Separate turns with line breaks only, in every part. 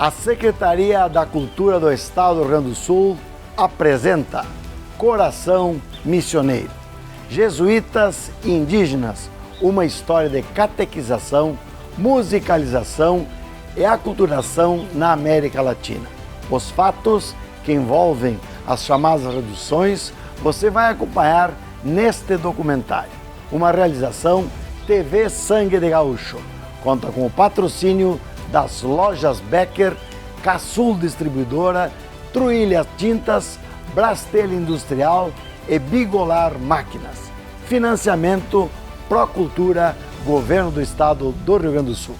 A Secretaria da Cultura do Estado do Rio Grande do Sul apresenta Coração Missioneiro. Jesuítas e indígenas, uma história de catequização, musicalização e aculturação na América Latina. Os fatos que envolvem as chamadas reduções você vai acompanhar neste documentário. Uma realização TV Sangue de Gaúcho. Conta com o patrocínio das lojas Becker, Casul Distribuidora, Truilha Tintas, Brastel Industrial e Bigolar Máquinas. Financiamento Procultura, Governo do Estado do Rio Grande do Sul.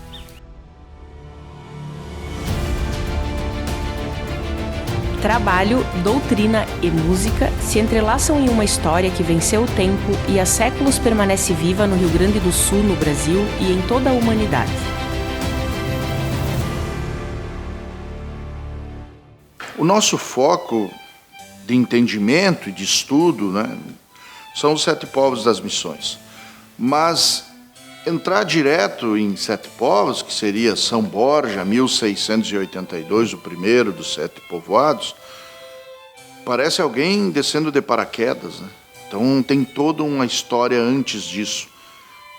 Trabalho, doutrina e música se entrelaçam em uma história que venceu o tempo e há séculos permanece viva no Rio Grande do Sul, no Brasil e em toda a humanidade.
O nosso foco de entendimento e de estudo, né, são os 7 povos das missões. Mas entrar direto em 7 povos, que seria São Borja, 1682, o primeiro dos 7 povoados, parece alguém descendo de paraquedas, né? Então tem toda uma história antes disso,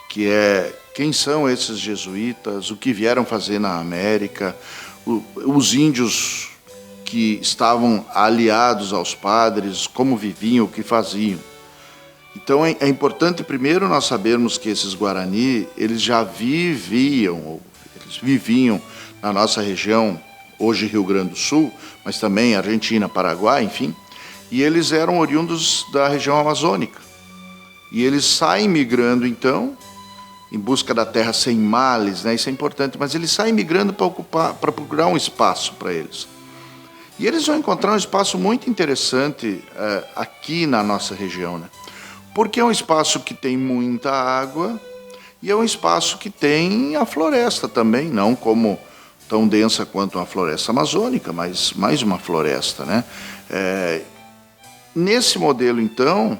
que é quem são esses jesuítas, o que vieram fazer na América, os índios que estavam aliados aos padres, como viviam, o que faziam. Então é importante primeiro nós sabermos que esses Guarani, eles já viviam na nossa região, hoje Rio Grande do Sul, mas também Argentina, Paraguai, enfim, e eles eram oriundos da região amazônica. E eles saem migrando então, em busca da terra sem males, né? Isso é importante, mas eles saem migrando para procurar um espaço para eles. E eles vão encontrar um espaço muito interessante aqui na nossa região, né? Porque é um espaço que tem muita água e é um espaço que tem a floresta também, não como tão densa quanto uma floresta amazônica, mas mais uma floresta, né? Nesse modelo, então,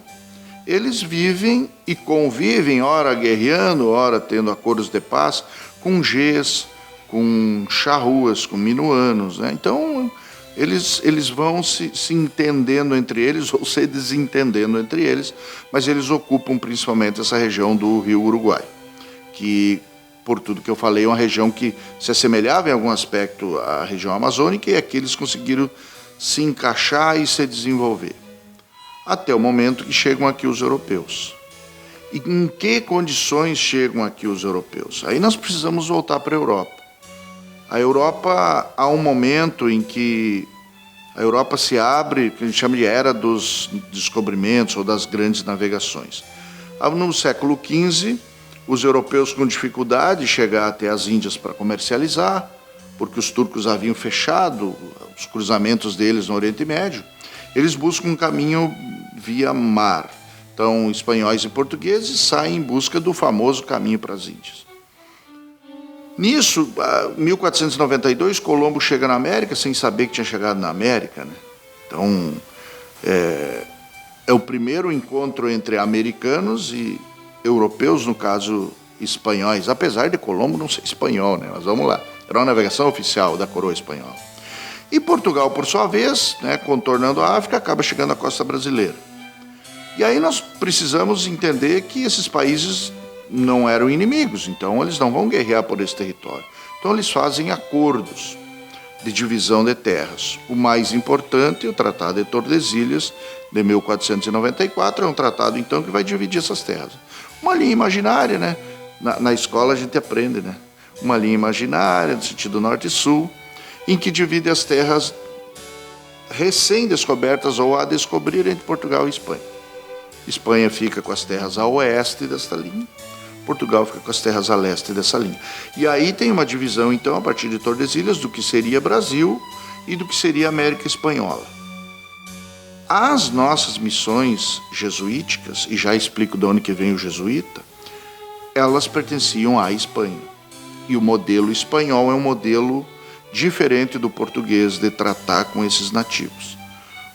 eles vivem e convivem, ora guerreando, ora tendo acordos de paz, com Gês, com charruas, com minuanos, né? Então, eles vão se entendendo entre eles ou se desentendendo entre eles, mas eles ocupam principalmente essa região do Rio Uruguai, que, por tudo que eu falei, é uma região que se assemelhava em algum aspecto à região amazônica, e aqui eles conseguiram se encaixar e se desenvolver. Até o momento que chegam aqui os europeus. E em que condições chegam aqui os europeus? Aí nós precisamos voltar para a Europa. A Europa, há um momento em que a Europa se abre, que a gente chama de era dos descobrimentos ou das grandes navegações. No século XV, os europeus com dificuldade de chegar até as Índias para comercializar, porque os turcos haviam fechado os cruzamentos deles no Oriente Médio, eles buscam um caminho via mar. Então, espanhóis e portugueses saem em busca do famoso caminho para as Índias. Nisso, em 1492, Colombo chega na América sem saber que tinha chegado na América, né? Então, é o primeiro encontro entre americanos e europeus, no caso, espanhóis, apesar de Colombo não ser espanhol, né? Mas vamos lá, era uma navegação oficial da coroa espanhola. E Portugal, por sua vez, né, contornando a África, acaba chegando à costa brasileira. E aí nós precisamos entender que esses países não eram inimigos, então eles não vão guerrear por esse território. Então eles fazem acordos de divisão de terras. O mais importante, o Tratado de Tordesilhas, de 1494, é um tratado então que vai dividir essas terras. Uma linha imaginária, né? Na escola a gente aprende, né? Uma linha imaginária, no sentido norte e sul, em que divide as terras recém-descobertas ou a descobrir entre Portugal e Espanha. Espanha fica com as terras a oeste desta linha, Portugal fica com as terras a leste dessa linha. E aí tem uma divisão, então, a partir de Tordesilhas, do que seria Brasil e do que seria América Espanhola. As nossas missões jesuíticas, e já explico de onde que vem o jesuíta, elas pertenciam à Espanha. E o modelo espanhol é um modelo diferente do português de tratar com esses nativos.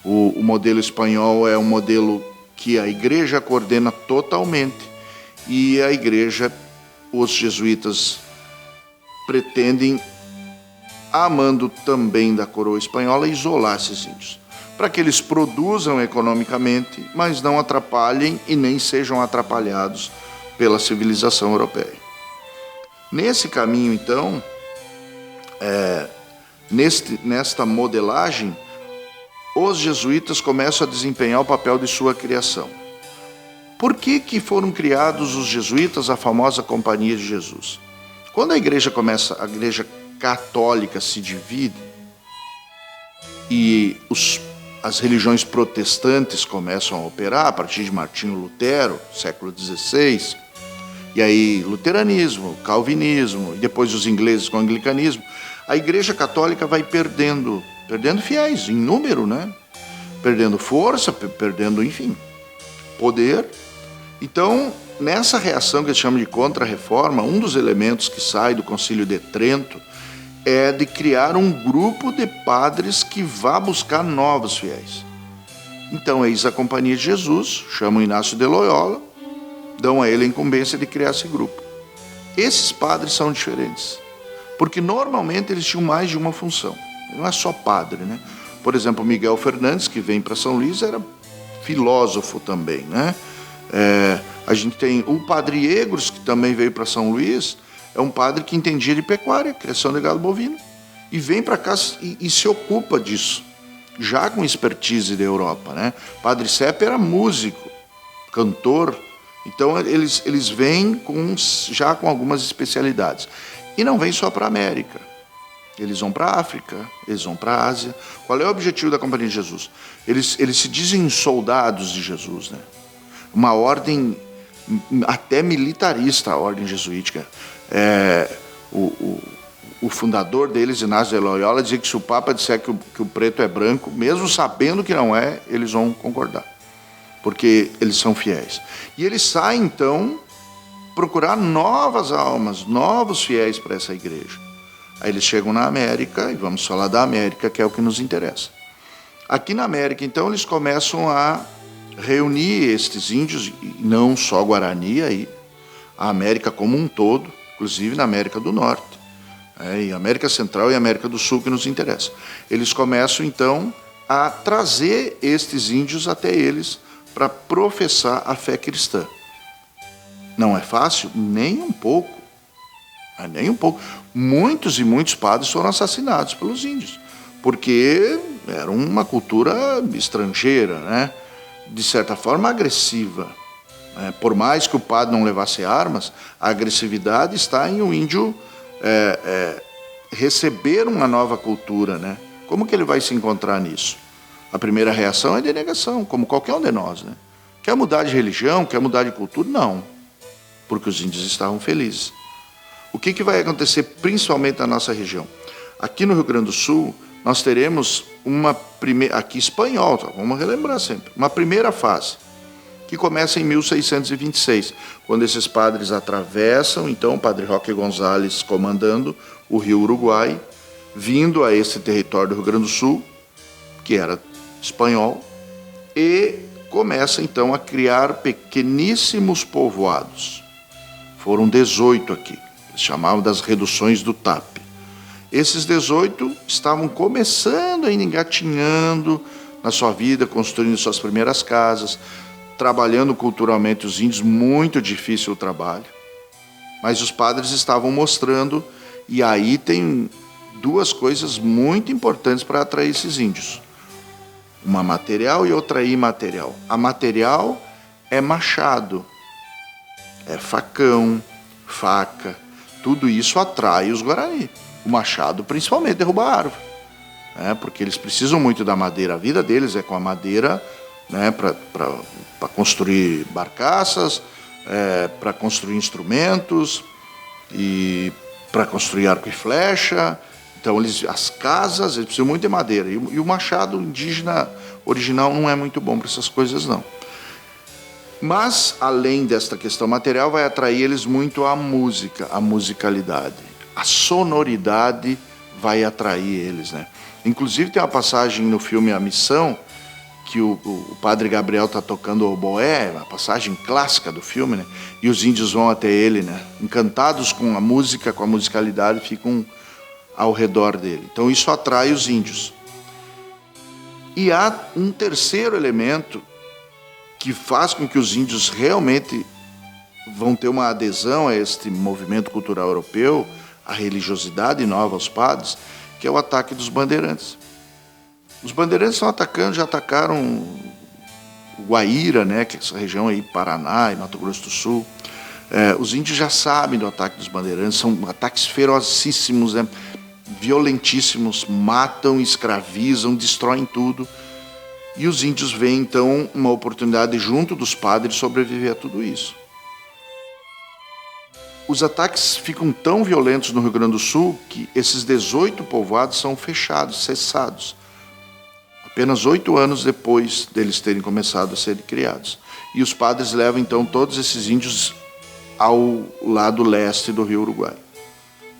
O modelo espanhol é um modelo que a igreja coordena totalmente, e a igreja, os jesuítas pretendem a mando também da coroa espanhola, isolar esses índios, para que eles produzam economicamente, mas não atrapalhem e nem sejam atrapalhados pela civilização europeia. Nesse caminho, então, nesta modelagem, os jesuítas começam a desempenhar o papel de sua criação. Por que foram criados os jesuítas, a famosa Companhia de Jesus? Quando a igreja católica se divide e as religiões protestantes começam a operar a partir de Martinho Lutero, século XVI, e aí luteranismo, calvinismo, e depois os ingleses com o anglicanismo, a igreja católica vai perdendo fiéis em número, né? Perdendo força, perdendo, enfim, poder. Então, nessa reação que eles chamam de contra-reforma, um dos elementos que sai do Concílio de Trento é de criar um grupo de padres que vá buscar novos fiéis. Então, eis a Companhia de Jesus, chamam Inácio de Loyola, dão a ele a incumbência de criar esse grupo. Esses padres são diferentes, porque normalmente eles tinham mais de uma função. Não é só padre, né? Por exemplo, Miguel Fernandes, que vem para São Luís, era filósofo também, né? A gente tem o Padre Egros, que também veio para São Luís, é um padre que entendia de pecuária, criação de gado bovino, e vem para cá e se ocupa disso, já com expertise da Europa, né? Padre Sepp era músico, cantor, então eles vêm já com algumas especialidades. E não vêm só para a América. Eles vão para a África, eles vão para a Ásia. Qual é o objetivo da Companhia de Jesus? Eles se dizem soldados de Jesus, né? Uma ordem até militarista, a ordem jesuítica. O fundador deles, Inácio de Loyola, dizia que se o Papa disser que o preto é branco, mesmo sabendo que não é, eles vão concordar, porque eles são fiéis. E eles saem, então, procurar novas almas, novos fiéis para essa igreja. Aí eles chegam na América, e vamos falar da América, que é o que nos interessa. Aqui na América, então, eles começam a reunir estes índios, e não só Guarani, aí, a América como um todo, inclusive na América do Norte, e América Central e América do Sul, que nos interessa. Eles começam, então, a trazer estes índios até eles para professar a fé cristã. Não é fácil? Nem um pouco. Nem um pouco. Muitos e muitos padres foram assassinados pelos índios, porque era uma cultura estrangeira, né? De certa forma agressiva. Por mais que o padre não levasse armas, a agressividade está em o índio receber uma nova cultura, né? Como que ele vai se encontrar nisso? A primeira reação é de negação, como qualquer um de nós, né? Quer mudar de religião, quer mudar de cultura? Não, porque os índios estavam felizes. O que vai acontecer principalmente na nossa região? Aqui no Rio Grande do Sul, nós teremos uma primeira, aqui espanhol, tá? Vamos relembrar sempre, uma primeira fase, que começa em 1626, quando esses padres atravessam, então o padre Roque Gonzalez comandando o rio Uruguai, vindo a esse território do Rio Grande do Sul, que era espanhol, e começa então a criar pequeníssimos povoados. Foram 18 aqui, eles chamavam das reduções do TAP. Esses 18 estavam começando ainda engatinhando na sua vida, construindo suas primeiras casas, trabalhando culturalmente os índios, muito difícil o trabalho. Mas os padres estavam mostrando, e aí tem duas coisas muito importantes para atrair esses índios. Uma material e outra imaterial. A material é machado, é facão, faca, tudo isso atrai os Guarani. O machado, principalmente, derruba a árvore, porque eles precisam muito da madeira. A vida deles é com a madeira, né, para construir barcaças, para construir instrumentos e para construir arco e flecha. Então, as casas, eles precisam muito de madeira. E o machado indígena original não é muito bom para essas coisas, não. Mas, além desta questão material, vai atrair eles muito a música, a musicalidade. A sonoridade vai atrair eles, né? Inclusive, tem uma passagem no filme A Missão, que o padre Gabriel está tocando o oboé, uma passagem clássica do filme, né? E os índios vão até ele, né? Encantados com a música, com a musicalidade, ficam ao redor dele. Então isso atrai os índios. E há um terceiro elemento que faz com que os índios realmente vão ter uma adesão a este movimento cultural europeu, a religiosidade nova aos padres, que é o ataque dos bandeirantes. Os bandeirantes estão atacando, já atacaram o Guaíra, né, que é essa região aí, Paraná e Mato Grosso do Sul. Os índios já sabem do ataque dos bandeirantes, são ataques ferocíssimos, né, violentíssimos, matam, escravizam, destroem tudo. E os índios veem, então, uma oportunidade junto dos padres de sobreviver a tudo isso. Os ataques ficam tão violentos no Rio Grande do Sul que esses 18 povoados são fechados, cessados. Apenas 8 anos depois deles terem começado a ser criados. E os padres levam, então, todos esses índios ao lado leste do Rio Uruguai,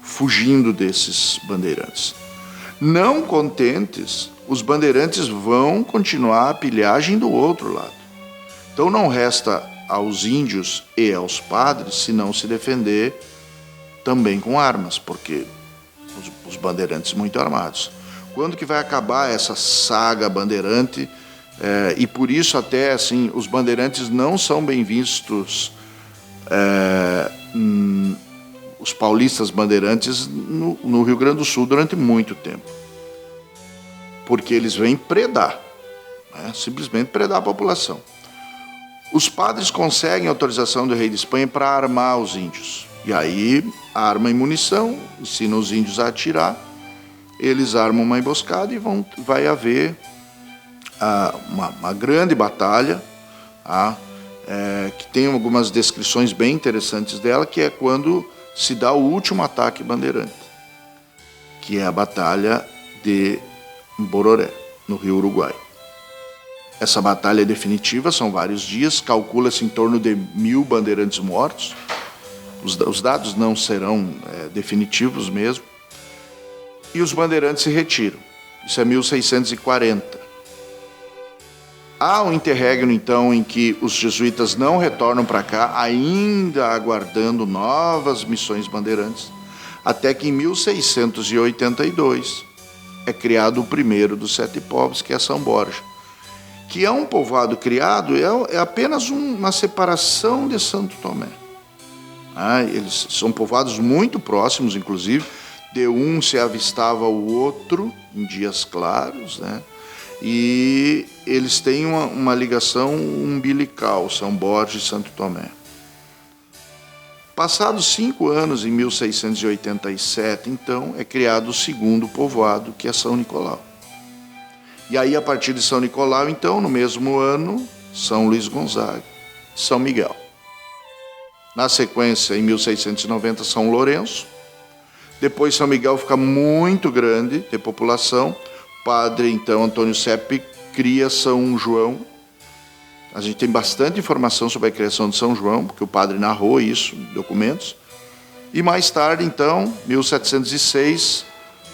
fugindo desses bandeirantes. Não contentes, os bandeirantes vão continuar a pilhagem do outro lado. Então não resta aos índios e aos padres senão se defender também com armas, porque os bandeirantes muito armados. Quando que vai acabar essa saga bandeirante? E por isso até assim os bandeirantes não são bem vistos, os paulistas bandeirantes no Rio Grande do Sul durante muito tempo, porque eles vêm predar, né? Simplesmente predar a população. Os padres conseguem autorização do rei de Espanha para armar os índios, e aí arma e munição, ensinam os índios a atirar, eles armam uma emboscada e vai haver uma grande batalha, que tem algumas descrições bem interessantes dela, que é quando se dá o último ataque bandeirante, que é a Batalha de Bororé, no Rio Uruguai. Essa batalha é definitiva, são vários dias, calcula-se em torno de 1000 bandeirantes mortos. Os dados não serão definitivos mesmo. E os bandeirantes se retiram. Isso é 1640. Há um interregno, então, em que os jesuítas não retornam para cá, ainda aguardando novas missões bandeirantes, até que em 1682 é criado o primeiro dos 7 povos, que é São Borja, que é um povoado criado, é apenas uma separação de Santo Tomé. Eles são povoados muito próximos, inclusive, de um se avistava o outro em dias claros, né? E eles têm uma ligação umbilical, São Borja e Santo Tomé. Passados 5 anos, em 1687, então, é criado o segundo povoado, que é São Nicolau. E aí, a partir de São Nicolau, então, no mesmo ano, São Luís Gonzaga, São Miguel. Na sequência, em 1690, São Lourenço. Depois, São Miguel fica muito grande de população. O padre, então, Antônio Sepp, cria São João. A gente tem bastante informação sobre a criação de São João, porque o padre narrou isso em documentos. E mais tarde, então, 1706,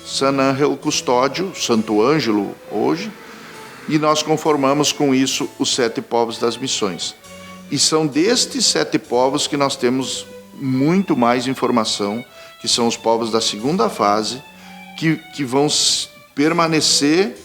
San Ángel Custódio, Santo Ângelo hoje, e nós conformamos com isso os 7 povos das missões. E são destes 7 povos que nós temos muito mais informação, que são os povos da segunda fase, que vão permanecer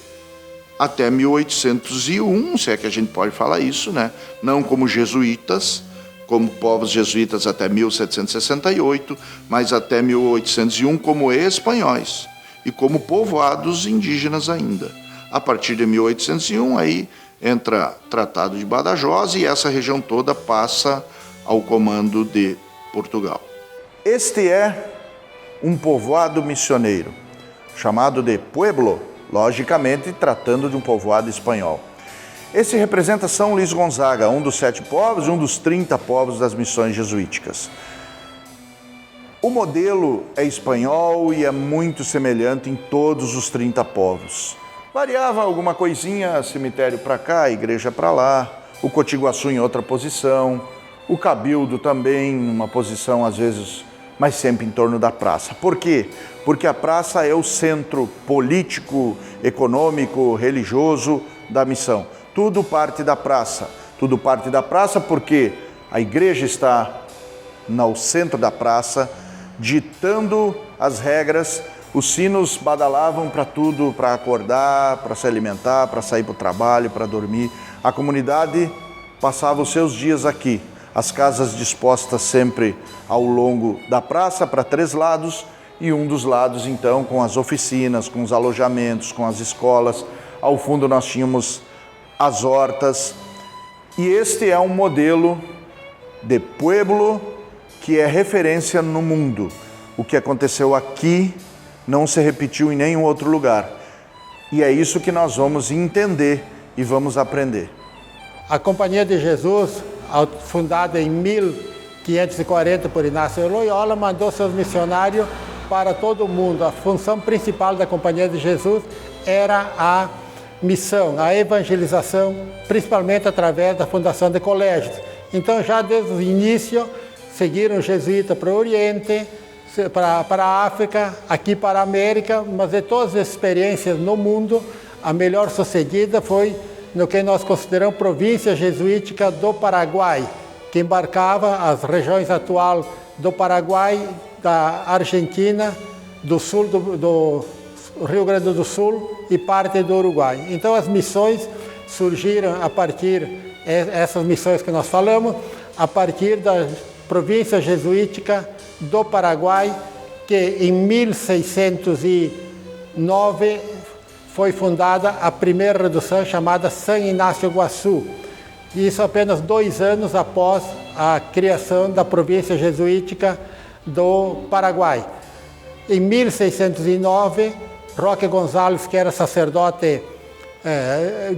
até 1801, se é que a gente pode falar isso, né? Não como jesuítas, como povos jesuítas até 1768, mas até 1801 como espanhóis e como povoados indígenas ainda. A partir de 1801, aí entra Tratado de Badajoz e essa região toda passa ao comando de Portugal. Este é um povoado missioneiro, chamado de Pueblo, logicamente tratando de um povoado espanhol. Esse representa São Luís Gonzaga, um dos 7 povos e um dos 30 povos das missões jesuíticas. O modelo é espanhol e é muito semelhante em todos os 30 povos. Variava alguma coisinha, cemitério para cá, igreja para lá, o Cotiguaçu em outra posição, o Cabildo também numa posição às vezes, mas sempre em torno da praça. Por quê? Porque a praça é o centro político, econômico, religioso da missão. Tudo parte da praça. Tudo parte da praça porque a igreja está no centro da praça, ditando as regras Os sinos badalavam para tudo, para acordar, para se alimentar, para sair para o trabalho, para dormir. A comunidade passava os seus dias aqui. As casas dispostas sempre ao longo da praça para 3 lados e um dos lados então com as oficinas, com os alojamentos, com as escolas. Ao fundo nós tínhamos as hortas. E este é um modelo de pueblo que é referência no mundo. O que aconteceu aqui não se repetiu em nenhum outro lugar. E é isso que nós vamos entender e vamos aprender.
A Companhia de Jesus, fundada em 1540 por Inácio de Loyola, mandou seus missionários para todo o mundo. A função principal da Companhia de Jesus era a missão, a evangelização, principalmente através da fundação de colégios. Então, já desde o início, seguiram os jesuítas para o Oriente, para a África, aqui para a América, mas de todas as experiências no mundo, a melhor sucedida foi no que nós consideramos província jesuítica do Paraguai, que embarcava as regiões atual do Paraguai, da Argentina, do sul do Rio Grande do Sul e parte do Uruguai. Então as missões surgiram a partir, essas missões que nós falamos, a partir da província jesuítica do Paraguai, que em 1609 foi fundada a primeira redução chamada San Inácio Guaçu. Isso apenas 2 anos após a criação da província jesuítica do Paraguai. Em 1609, Roque Gonzalez, que era sacerdote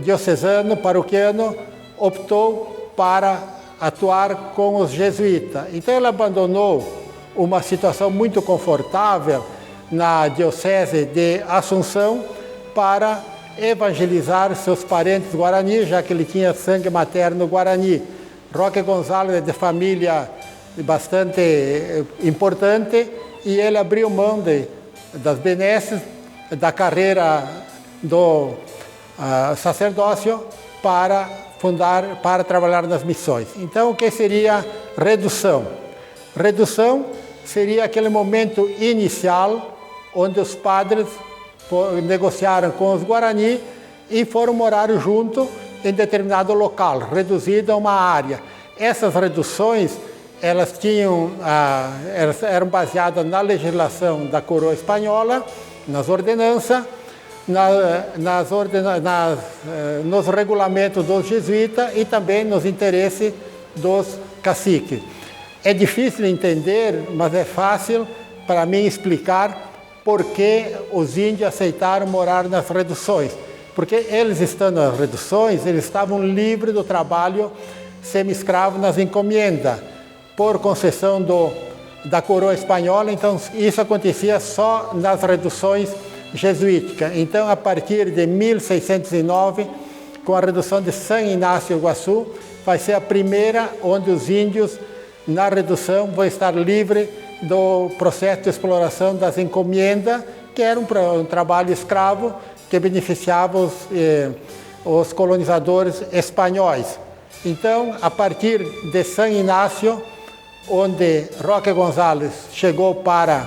diocesano, paroquiano, optou para atuar com os jesuítas. Então ele abandonou uma situação muito confortável na diocese de Assunção para evangelizar seus parentes guaranis, já que ele tinha sangue materno guarani. Roque Gonzalez é de família bastante importante e ele abriu mão das benesses da carreira do sacerdócio para trabalhar nas missões. Então, o que seria redução? Redução seria aquele momento inicial onde os padres negociaram com os Guarani e foram morar junto em determinado local, reduzido a uma área. Essas reduções, elas eram baseadas na legislação da coroa espanhola, nas ordenanças, nos regulamentos dos jesuítas e também nos interesses dos caciques. É difícil entender, mas é fácil para mim explicar por que os índios aceitaram morar nas reduções. Porque eles estando nas reduções, eles estavam livres do trabalho semi-escravo nas encomendas, por concessão da coroa espanhola. Então isso acontecia só nas reduções jesuíticas. Então, a partir de 1609, com a redução de San Inácio Guaçu, vai ser a primeira onde os índios, na redução, vão estar livres do processo de exploração das encomendas, que era um trabalho escravo que beneficiava os colonizadores espanhóis. Então, a partir de San Inácio, onde Roque Gonzalez chegou para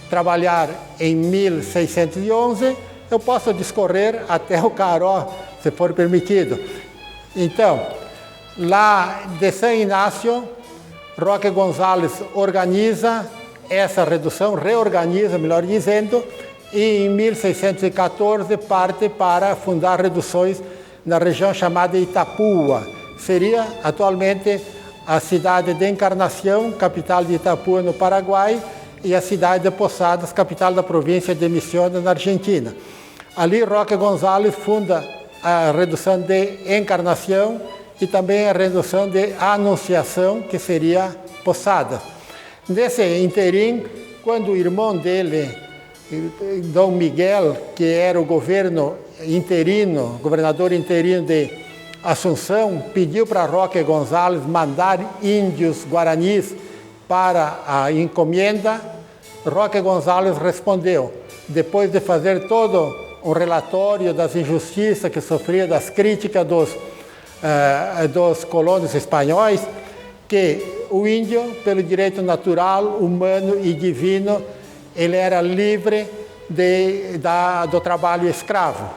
trabalhar em 1611, eu posso discorrer até o Caró, se for permitido. Então, lá de San Inácio, Roque Gonzalez organiza essa redução, reorganiza, melhor dizendo, e em 1614 parte para fundar reduções na região chamada Itapúa. Seria atualmente a cidade de Encarnação, capital de Itapúa, no Paraguai, e a cidade de Posadas, capital da província de Misiones, na Argentina. Ali, Roque Gonzalez funda a redução de Encarnação e também a redução de Anunciação, que seria Posadas. Nesse interim, quando o irmão dele, Dom Miguel, que era o governador interino de Assunção, pediu para Roque Gonzalez mandar índios guaranis para a encomenda, Roque Gonzalez respondeu, depois de fazer todo um relatório das injustiças que sofria, das críticas dos colonos espanhóis, que o índio, pelo direito natural, humano e divino, ele era livre do trabalho escravo.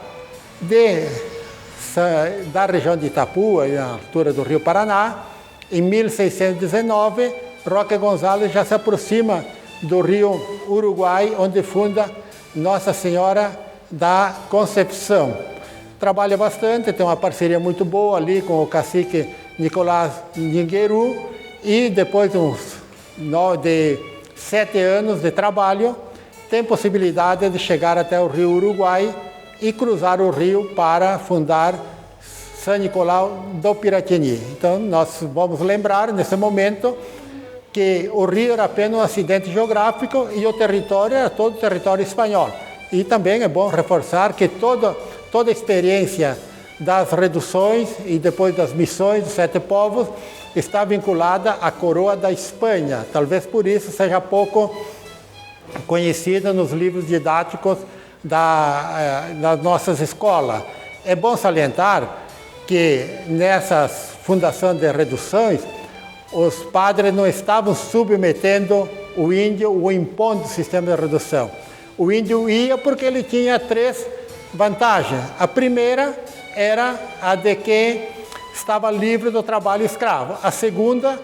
Da região de Itapua, na altura do Rio Paraná, em 1619, Roque Gonzalez já se aproxima do rio Uruguai, onde funda Nossa Senhora da Concepção. Trabalha bastante, tem uma parceria muito boa ali com o cacique Nicolás Ningueru, e depois de 7 anos de trabalho, tem possibilidade de chegar até o rio Uruguai e cruzar o rio para fundar São Nicolau do Piratini. Então, nós vamos lembrar, nesse momento, que o rio era apenas um acidente geográfico e o território era todo território espanhol. E também é bom reforçar que toda a experiência das reduções e depois das missões dos 7 povos está vinculada à coroa da Espanha. Talvez por isso seja pouco conhecida nos livros didáticos das nossas escolas. É bom salientar que nessas fundações de reduções, os padres não estavam submetendo o índio ou impondo o sistema de redução. O índio ia porque ele tinha 3 vantagens. A primeira era a de que estava livre do trabalho escravo. A segunda,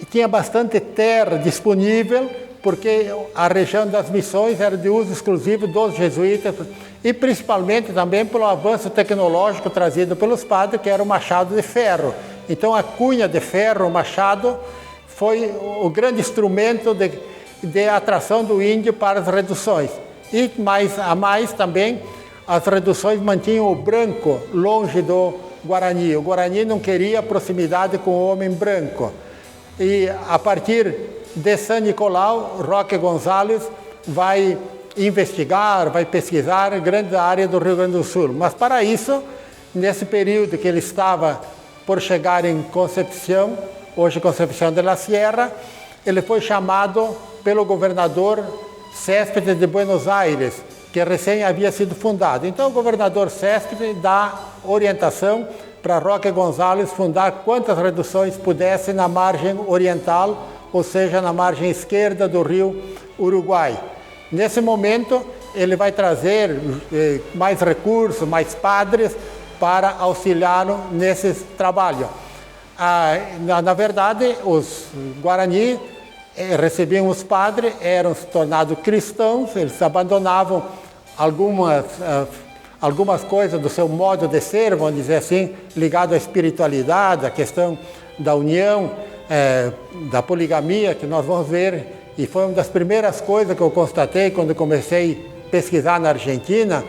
tinha bastante terra disponível, porque a região das missões era de uso exclusivo dos jesuítas, e principalmente também pelo avanço tecnológico trazido pelos padres, que era o machado de ferro. Então a cunha de ferro, o machado, foi o grande instrumento de atração do índio para as reduções. E mais também, as reduções mantinham o branco longe do Guarani. O Guarani não queria proximidade com o homem branco. E a partir de São Nicolau, Roque Gonzalez vai investigar, vai pesquisar grande área do Rio Grande do Sul. Mas para isso, nesse período que ele estava por chegar em Concepción, hoje Concepción de la Sierra, ele foi chamado pelo governador Céspedes de Buenos Aires, que recém havia sido fundado. Então o governador Céspedes dá orientação para Roque Gonzalez fundar quantas reduções pudesse na margem oriental, ou seja, na margem esquerda do rio Uruguai. Nesse momento, ele vai trazer mais recursos, mais padres, para auxiliá-lo nesse trabalho. Na verdade, os Guarani recebiam os padres, eram se tornados cristãos, eles abandonavam algumas coisas do seu modo de ser, vamos dizer assim, ligado à espiritualidade, à questão da união, da poligamia, que nós vamos ver, e foi uma das primeiras coisas que eu constatei quando comecei a pesquisar na Argentina.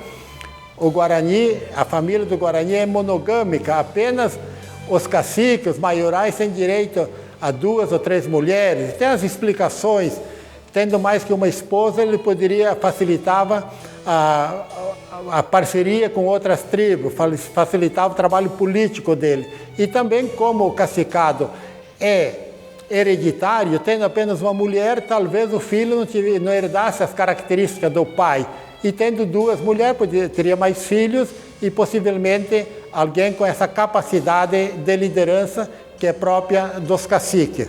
O Guarani, a família do Guarani é monogâmica, apenas os caciques, os maiorais, têm direito a 2 ou 3 mulheres. Tem as explicações, tendo mais que uma esposa, ele facilitava a parceria com outras tribos, facilitava o trabalho político dele. E também, como o cacicado é hereditário, tendo apenas uma mulher, talvez o filho não herdasse as características do pai. E tendo 2 mulheres, teria mais filhos e possivelmente alguém com essa capacidade de liderança que é própria dos caciques.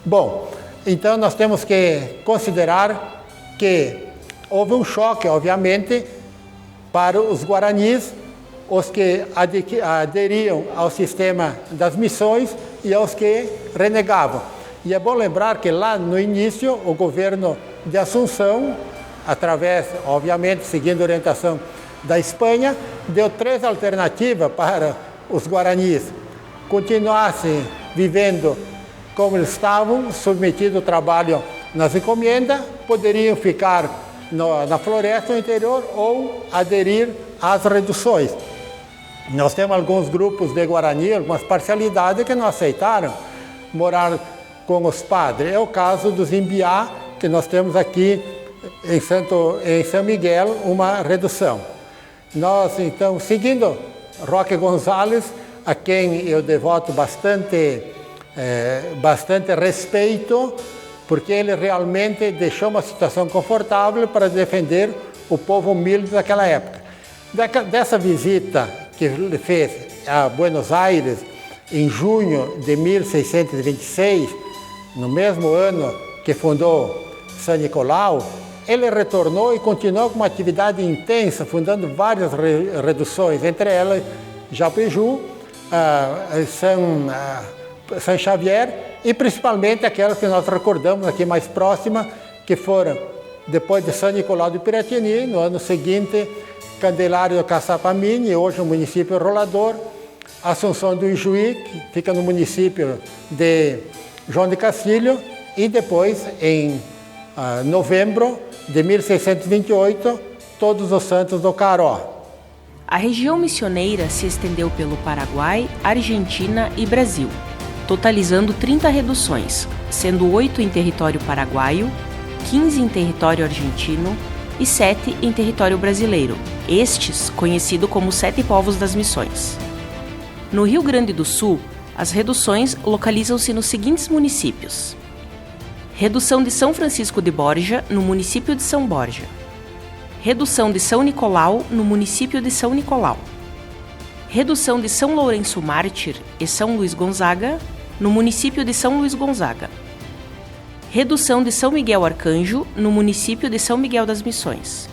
Bom, então nós temos que considerar que houve um choque, obviamente, para os guaranis, os que aderiam ao sistema das missões e aos que renegavam. E é bom lembrar que lá no início, o governo de Assunção, através, obviamente, seguindo a orientação da Espanha, deu 3 alternativas para os guaranis: continuassem vivendo como eles estavam, submetidos ao trabalho nas encomendas, poderiam ficar na floresta no interior ou aderir às reduções. Nós temos alguns grupos de Guarani, algumas parcialidades que não aceitaram morar com os padres. É o caso dos Imbiá, que nós temos aqui em São Miguel uma redução. Nós, então, seguindo Roque Gonzalez, a quem eu devoto bastante respeito, porque ele realmente deixou uma situação confortável para defender o povo humilde daquela época. Dessa visita que ele fez a Buenos Aires em junho de 1626, no mesmo ano que fundou São Nicolau, ele retornou e continuou com uma atividade intensa, fundando várias reduções, entre elas Japéju, São Xavier e principalmente aquelas que nós recordamos aqui mais próximas, que foram, depois de São Nicolau de Piratini, no ano seguinte, Candelário do Caçapamini, hoje o município Rolador, Assunção do Ijuí, que fica no município de João de Castilho, e depois, em novembro de 1628, Todos os Santos do Caró.
A região missioneira se estendeu pelo Paraguai, Argentina e Brasil, totalizando 30 reduções, sendo 8 em território paraguaio, 15 em território argentino e 7 em território brasileiro, estes conhecido como 7 povos das missões. No Rio Grande do Sul, as reduções localizam-se nos seguintes municípios: Redução de São Francisco de Borja, no município de São Borja. Redução de São Nicolau, no município de São Nicolau. Redução de São Lourenço Mártir e São Luís Gonzaga, no município de São Luís Gonzaga. Redução de São Miguel Arcanjo, no município de São Miguel das Missões.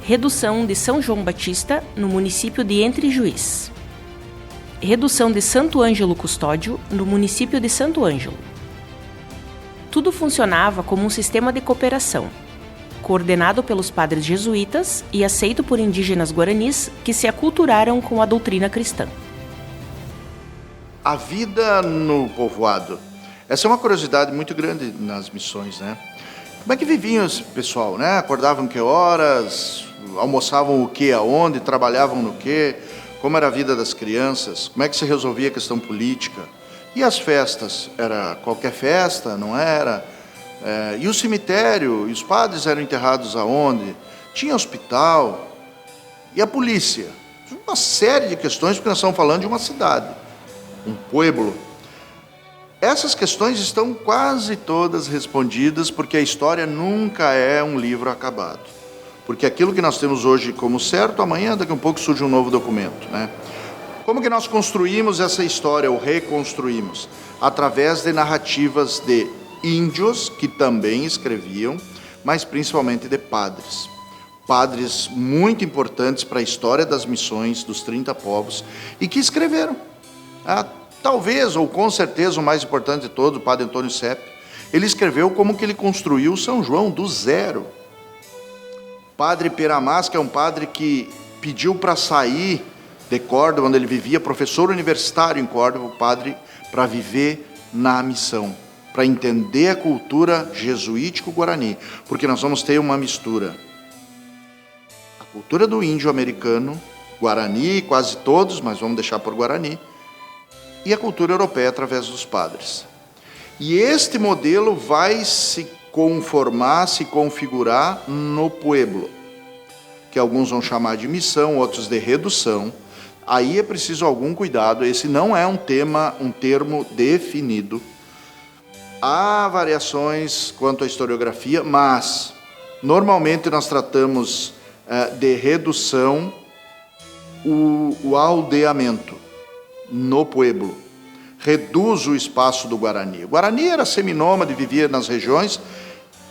Redução de São João Batista, no município de Entre Juiz. Redução de Santo Ângelo Custódio, no município de Santo Ângelo. Tudo funcionava como um sistema de cooperação, coordenado pelos padres jesuítas e aceito por indígenas guaranis que se aculturaram com a doutrina cristã.
A vida no povoado. Essa é uma curiosidade muito grande nas missões, né? Como é que viviam esse pessoal, né? Acordavam que horas, almoçavam o que, aonde, trabalhavam no que, como era a vida das crianças, como é que se resolvia a questão política. E as festas? Era qualquer festa, não era? E o cemitério? E os padres eram enterrados aonde? Tinha hospital? E a polícia? Uma série de questões, porque nós estamos falando de uma cidade, um pueblo. Essas questões estão quase todas respondidas, porque a história nunca é um livro acabado. Porque aquilo que nós temos hoje como certo, amanhã, daqui a um pouco, surge um novo documento, né? Como que nós construímos essa história, ou reconstruímos? Através de narrativas de índios, que também escreviam, mas principalmente de padres. Padres muito importantes para a história das missões dos 30 povos e que escreveram. Talvez, ou com certeza, o mais importante de todos, o padre Antônio Sepp, ele escreveu como que ele construiu São João do zero. Padre Peramás, que é um padre que pediu para sair de Córdoba, onde ele vivia, professor universitário em Córdoba, o padre, para viver na missão, para entender a cultura jesuítico-guarani, porque nós vamos ter uma mistura. A cultura do índio americano, Guarani, quase todos, mas vamos deixar por Guarani, e a cultura europeia através dos padres. E este modelo vai se conformar, se configurar no pueblo, que alguns vão chamar de missão, outros de redução. Aí é preciso algum cuidado, esse não é um termo definido. Há variações quanto à historiografia, mas normalmente nós tratamos de redução o aldeamento no pueblo. Reduz o espaço do Guarani. O Guarani era seminômade, vivia nas regiões,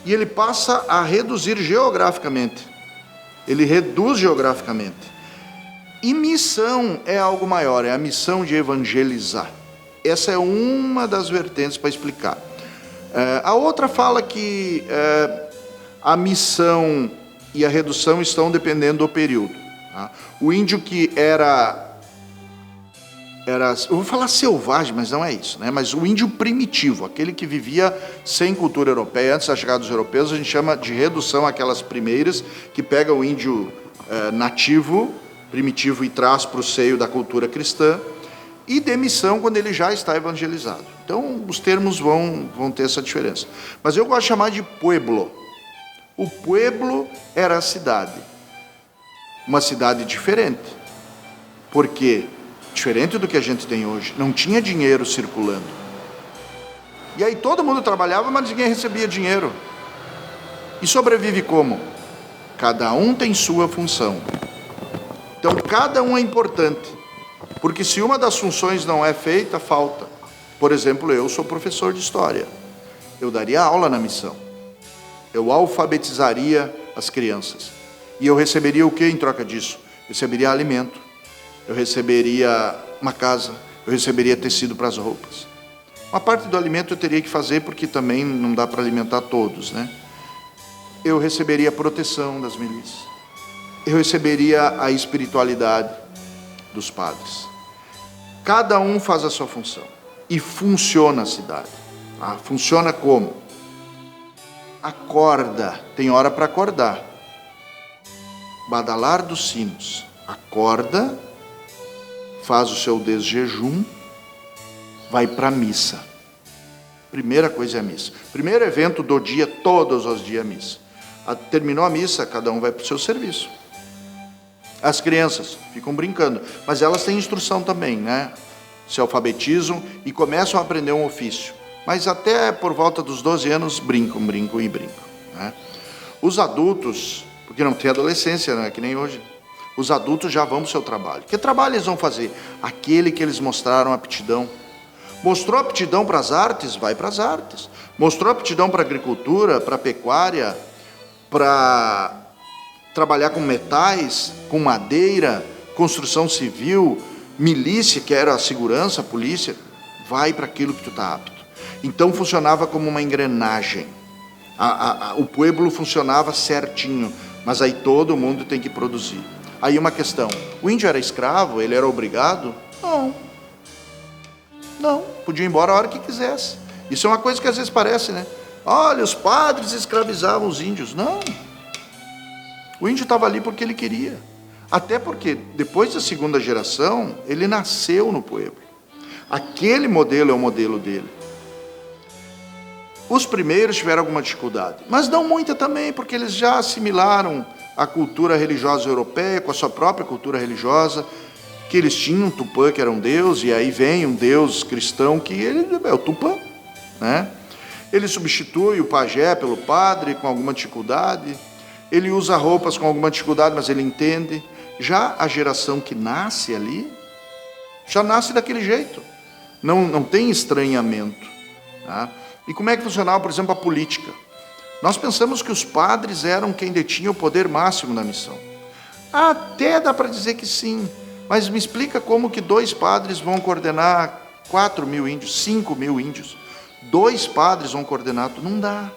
e ele passa a reduzir geograficamente. Ele reduz geograficamente. E missão é algo maior, é a missão de evangelizar. Essa é uma das vertentes para explicar. A outra fala que a missão e a redução estão dependendo do período. Tá? O índio que era, eu vou falar selvagem, mas não é isso, né? Mas o índio primitivo, aquele que vivia sem cultura europeia, antes da chegada dos europeus, a gente chama de redução aquelas primeiras, que pega o índio nativo, primitivo, e traz para o seio da cultura cristã, e de missão quando ele já está evangelizado. Então, os termos vão ter essa diferença. Mas eu gosto de chamar de pueblo. O pueblo era a cidade. Uma cidade diferente. Porque, diferente do que a gente tem hoje, não tinha dinheiro circulando. E aí todo mundo trabalhava, mas ninguém recebia dinheiro. E sobrevive como? Cada um tem sua função. Então, cada um é importante, porque se uma das funções não é feita, falta. Por exemplo, eu sou professor de história. Eu daria aula na missão. Eu alfabetizaria as crianças. E eu receberia o que em troca disso? Eu receberia alimento, eu receberia uma casa, eu receberia tecido para as roupas. Uma parte do alimento eu teria que fazer, porque também não dá para alimentar todos, né? Eu receberia a proteção das milícias. Eu receberia a espiritualidade dos padres. Cada um faz a sua função. E funciona a cidade. Ah, funciona como? Acorda, tem hora para acordar. Badalar dos sinos. Acorda, faz o seu desjejum, vai para a missa. Primeira coisa é a missa. Primeiro evento do dia, todos os dias missa. Terminou a missa, cada um vai para o seu serviço. As crianças ficam brincando, mas elas têm instrução também, né? Se alfabetizam e começam a aprender um ofício. Mas até por volta dos 12 anos brincam, né? Os adultos, porque não tem adolescência, né? Que nem hoje. Os adultos já vão para o seu trabalho. Que trabalho eles vão fazer? Aquele que eles mostraram aptidão. Mostrou aptidão para as artes? Vai para as artes. Mostrou aptidão para a agricultura, para a pecuária, para trabalhar com metais, com madeira, construção civil, milícia, que era a segurança, a polícia, vai para aquilo que tu está apto. Então funcionava como uma engrenagem. O pueblo funcionava certinho, mas aí todo mundo tem que produzir. Aí uma questão, o índio era escravo, ele era obrigado? Não, podia ir embora a hora que quisesse. Isso é uma coisa que às vezes parece, né? Olha, os padres escravizavam os índios. Não. O índio estava ali porque ele queria. Até porque, depois da segunda geração, ele nasceu no pueblo. Aquele modelo é o modelo dele. Os primeiros tiveram alguma dificuldade, mas não muita também, porque eles já assimilaram a cultura religiosa europeia com a sua própria cultura religiosa, que eles tinham um Tupã, que era um deus, e aí vem um deus cristão, que ele é o Tupã, né? Ele substitui o pajé pelo padre com alguma dificuldade, ele usa roupas com alguma dificuldade, mas ele entende. Já a geração que nasce ali, já nasce daquele jeito, não tem estranhamento, tá? E como é que funcionava, por exemplo, a política? Nós pensamos que os padres eram quem detinha o poder máximo na missão. Até dá para dizer que sim, mas me explica como que 2 padres vão coordenar 4.000 índios, 5.000 índios. 2 padres vão coordenar, não dá,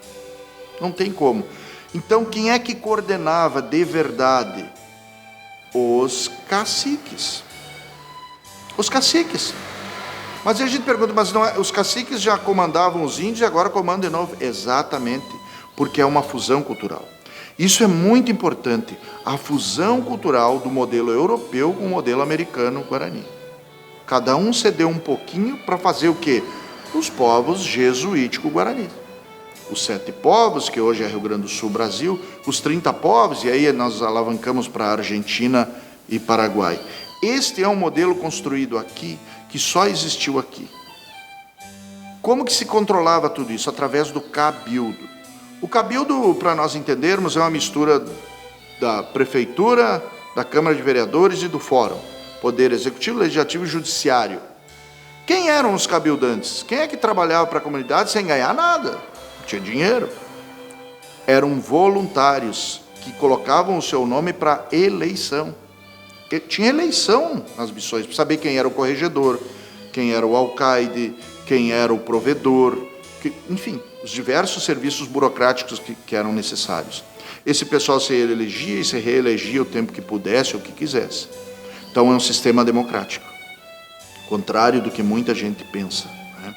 não tem como. Então, quem é que coordenava de verdade? Os caciques. Os caciques. Mas aí a gente pergunta, mas não é, os caciques já comandavam os índios e agora comandam de novo? Exatamente, porque é uma fusão cultural. Isso é muito importante, a fusão cultural do modelo europeu com o modelo americano guarani. Cada um cedeu um pouquinho para fazer o quê? Os povos jesuítico-guarani. Os 7 povos, que hoje é Rio Grande do Sul, Brasil, os 30 povos, e aí nós alavancamos para a Argentina e Paraguai. Este é um modelo construído aqui, que só existiu aqui. Como que se controlava tudo isso? Através do cabildo. O cabildo, para nós entendermos, é uma mistura da prefeitura, da Câmara de Vereadores e do Fórum. Poder Executivo, Legislativo e Judiciário. Quem eram os cabildantes? Quem é que trabalhava para a comunidade sem ganhar nada? Não tinha dinheiro. Eram voluntários que colocavam o seu nome para eleição. Tinha eleição nas missões, para saber quem era o corregedor, quem era o alcaide, quem era o provedor, enfim, os diversos serviços burocráticos que eram necessários. Esse pessoal se elegia e se reelegia o tempo que pudesse ou que quisesse. Então é um sistema democrático, contrário do que muita gente pensa, né?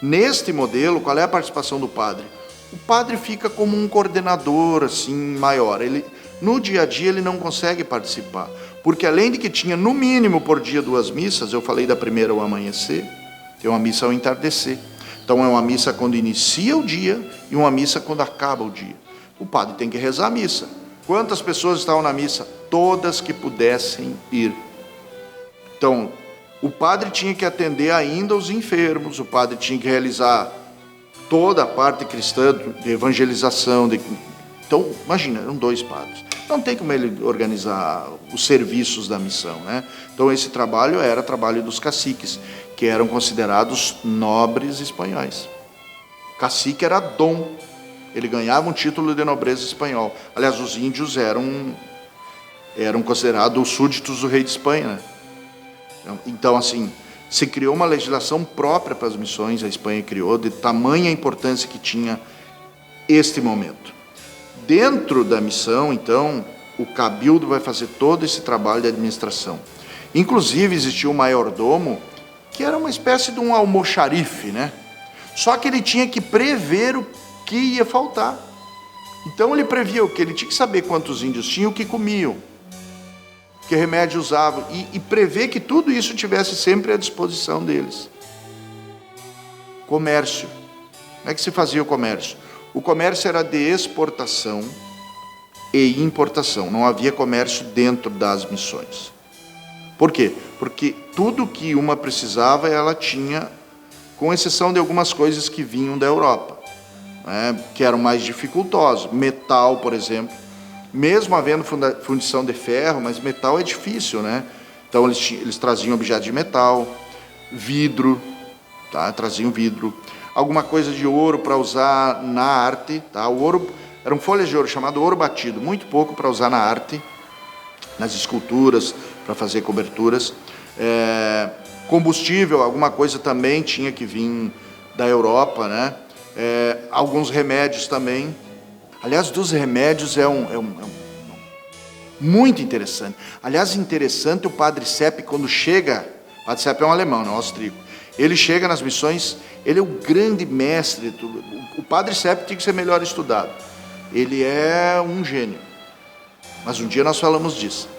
Neste modelo, qual é a participação do padre? O padre fica como um coordenador assim maior. No dia a dia ele não consegue participar, porque além de que tinha no mínimo por dia 2 missas, eu falei da primeira ao amanhecer, tem uma missa ao entardecer. Então é uma missa quando inicia o dia e uma missa quando acaba o dia. O padre tem que rezar a missa. Quantas pessoas estavam na missa? Todas que pudessem ir. Então, o padre tinha que atender ainda os enfermos, o padre tinha que realizar toda a parte cristã de evangelização. Então, imagina, eram 2 padres. Não tem como ele organizar os serviços da missão, né? Então, esse trabalho era trabalho dos caciques, que eram considerados nobres espanhóis. Cacique era dom. Ele ganhava um título de nobreza espanhol. Aliás, os índios eram considerados os súditos do rei de Espanha, né? Então, assim, se criou uma legislação própria para as missões, a Espanha criou, de tamanha importância que tinha este momento. Dentro da missão, então, o cabildo vai fazer todo esse trabalho de administração. Inclusive, existia um maiordomo, que era uma espécie de um almoxarife, né? Só que ele tinha que prever o que ia faltar. Então, ele previa o quê? Ele tinha que saber quantos índios tinham, o que comiam, que remédio usavam, e prever que tudo isso tivesse sempre à disposição deles. Comércio. Como é que se fazia o comércio? O comércio era de exportação e importação. Não havia comércio dentro das missões. Por quê? Porque tudo que uma precisava, ela tinha, com exceção de algumas coisas que vinham da Europa, né, que eram mais dificultosas. Metal, por exemplo. Mesmo havendo fundição de ferro, mas metal é difícil, né? Então eles traziam objetos de metal, vidro, tá? Traziam vidro, alguma coisa de ouro para usar na arte, tá? O ouro eram folhas de ouro chamado ouro batido, muito pouco para usar na arte, nas esculturas, para fazer coberturas. Combustível, alguma coisa também tinha que vir da Europa, né? Alguns remédios também. Aliás, dos remédios muito interessante. Aliás, interessante o Padre Sepp, quando chega, o Padre Sepp é um alemão, não austríaco. Ele chega nas missões, ele é o grande mestre de tudo. O Padre Sepp tinha que ser melhor estudado. Ele é um gênio. Mas um dia nós falamos disso.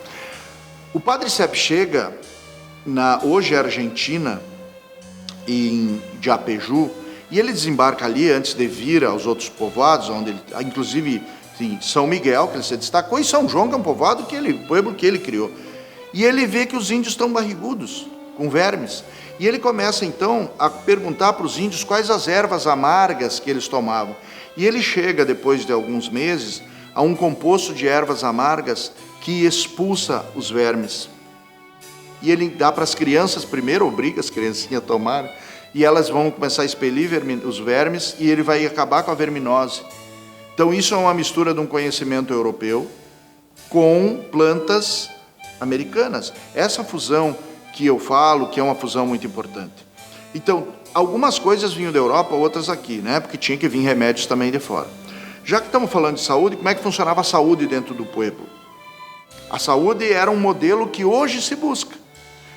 O Padre Sepp chega hoje é Argentina, em Diapejú, e ele desembarca ali antes de vir aos outros povoados, onde ele, inclusive São Miguel, que ele se destacou, e São João, que é um povoado pueblo que ele criou. E ele vê que os índios estão barrigudos, com vermes. E ele começa então a perguntar para os índios quais as ervas amargas que eles tomavam. E ele chega, depois de alguns meses, a um composto de ervas amargas que expulsa os vermes. E ele dá para as crianças primeiro, obriga as criancinhas a tomar, e elas vão começar a expelir os vermes, e ele vai acabar com a verminose. Então isso é uma mistura de um conhecimento europeu com plantas americanas. Essa fusão que eu falo, que é uma fusão muito importante. Então, algumas coisas vinham da Europa, outras aqui, né? Porque tinha que vir remédios também de fora. Já que estamos falando de saúde, como é que funcionava a saúde dentro do pueblo? A saúde era um modelo que hoje se busca,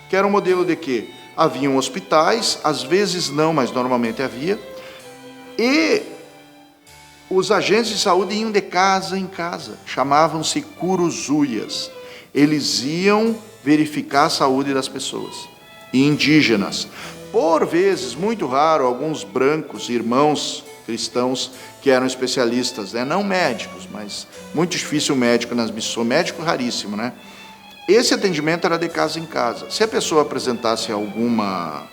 que era um modelo de quê? Haviam hospitais, às vezes não, mas normalmente havia, e os agentes de saúde iam de casa em casa, chamavam-se curuzuias. Eles iam verificar a saúde das pessoas, e indígenas. Por vezes, muito raro, alguns brancos, irmãos cristãos, que eram especialistas, né? Não médicos, mas muito difícil médico nas missões, médico raríssimo, né? Esse atendimento era de casa em casa. Se a pessoa apresentasse alguma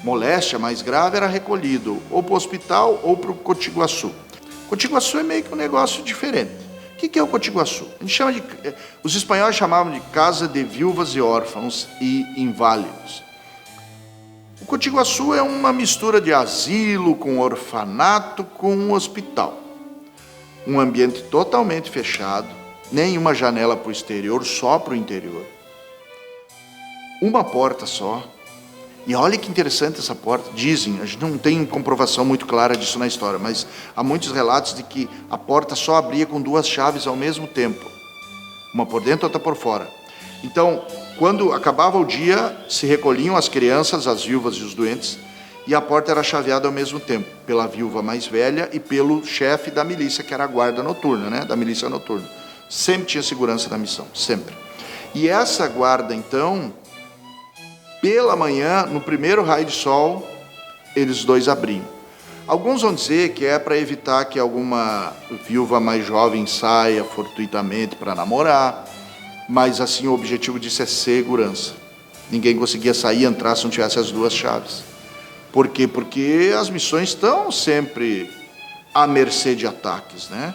moléstia mais grave, era recolhido ou para o hospital ou para o Cotiguaçu. Cotiguaçu é meio que um negócio diferente. O que é o Cotiguaçu? A gente chama os espanhóis chamavam de casa de viúvas e órfãos e inválidos. O Cotiguaçu é uma mistura de asilo com orfanato com um hospital. Um ambiente totalmente fechado, nenhuma janela para o exterior, só para o interior. Uma porta só. E olha que interessante essa porta. Dizem, a gente não tem comprovação muito clara disso na história, mas há muitos relatos de que a porta só abria com 2 chaves ao mesmo tempo. Uma por dentro, outra por fora. Então, quando acabava o dia, se recolhiam as crianças, as viúvas e os doentes, e a porta era chaveada ao mesmo tempo, pela viúva mais velha e pelo chefe da milícia, que era a guarda noturna, né? Da milícia noturna. Sempre tinha segurança da missão, sempre. E essa guarda, então, pela manhã, no primeiro raio de sol, eles dois abriam. Alguns vão dizer que é para evitar que alguma viúva mais jovem saia fortuitamente para namorar, mas assim o objetivo disso é segurança. Ninguém conseguia sair e entrar se não tivesse as 2 chaves. Por quê? Porque as missões estão sempre à mercê de ataques, né?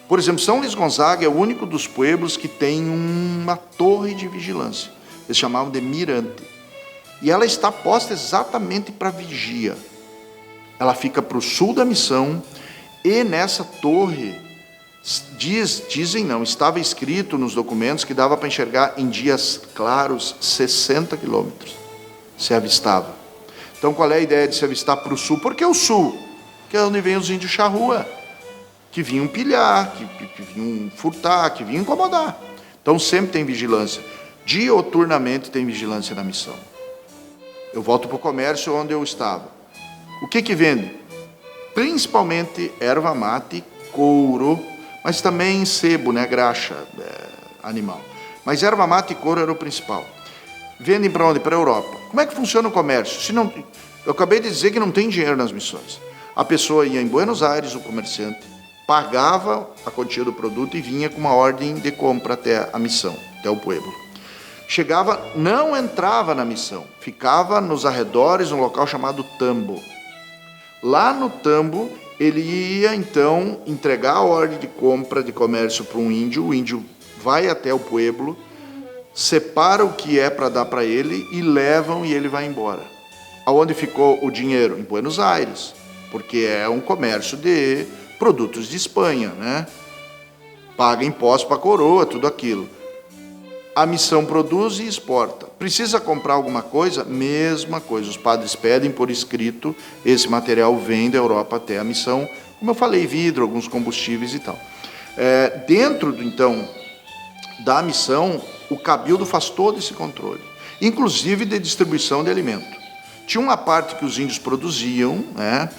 Por exemplo, São Luís Gonzaga é o único dos pueblos que tem uma torre de vigilância. Eles chamavam de mirante. E ela está posta exatamente para vigia. Ela fica para o sul da missão E nessa torre, estava escrito nos documentos que dava para enxergar em dias claros 60 quilômetros. Se avistava. Então qual é a ideia de se avistar para o sul? Por que o sul? Que é onde vem os índios charrua, que vinham pilhar, que vinham furtar, que vinham incomodar. Então sempre tem vigilância. Dioturnamente tem vigilância na missão. Eu volto para o comércio onde eu estava. O que vende? Principalmente erva mate, couro, mas também sebo, né, graxa animal. Mas erva mate e couro era o principal. Vendem para onde? Para a Europa. Como é que funciona o comércio? Se não, eu acabei de dizer que não tem dinheiro nas missões. A pessoa ia em Buenos Aires, o comerciante, pagava a quantia do produto e vinha com uma ordem de compra até a missão, até o pueblo. Chegava, não entrava na missão, ficava nos arredores, num local chamado tambo. Lá no tambo, ele ia então entregar a ordem de compra de comércio para um índio, o índio vai até o pueblo, separa o que é para dar para ele e levam e ele vai embora. Aonde ficou o dinheiro? Em Buenos Aires, porque é um comércio de produtos de Espanha, né? Paga imposto para a coroa, tudo aquilo. A missão produz e exporta. Precisa comprar alguma coisa? Mesma coisa. Os padres pedem por escrito, esse material vem da Europa até a missão. Como eu falei, vidro, alguns combustíveis e tal. Dentro, então, da missão, o cabildo faz todo esse controle, inclusive de distribuição de alimento. Tinha uma parte que os índios produziam, né,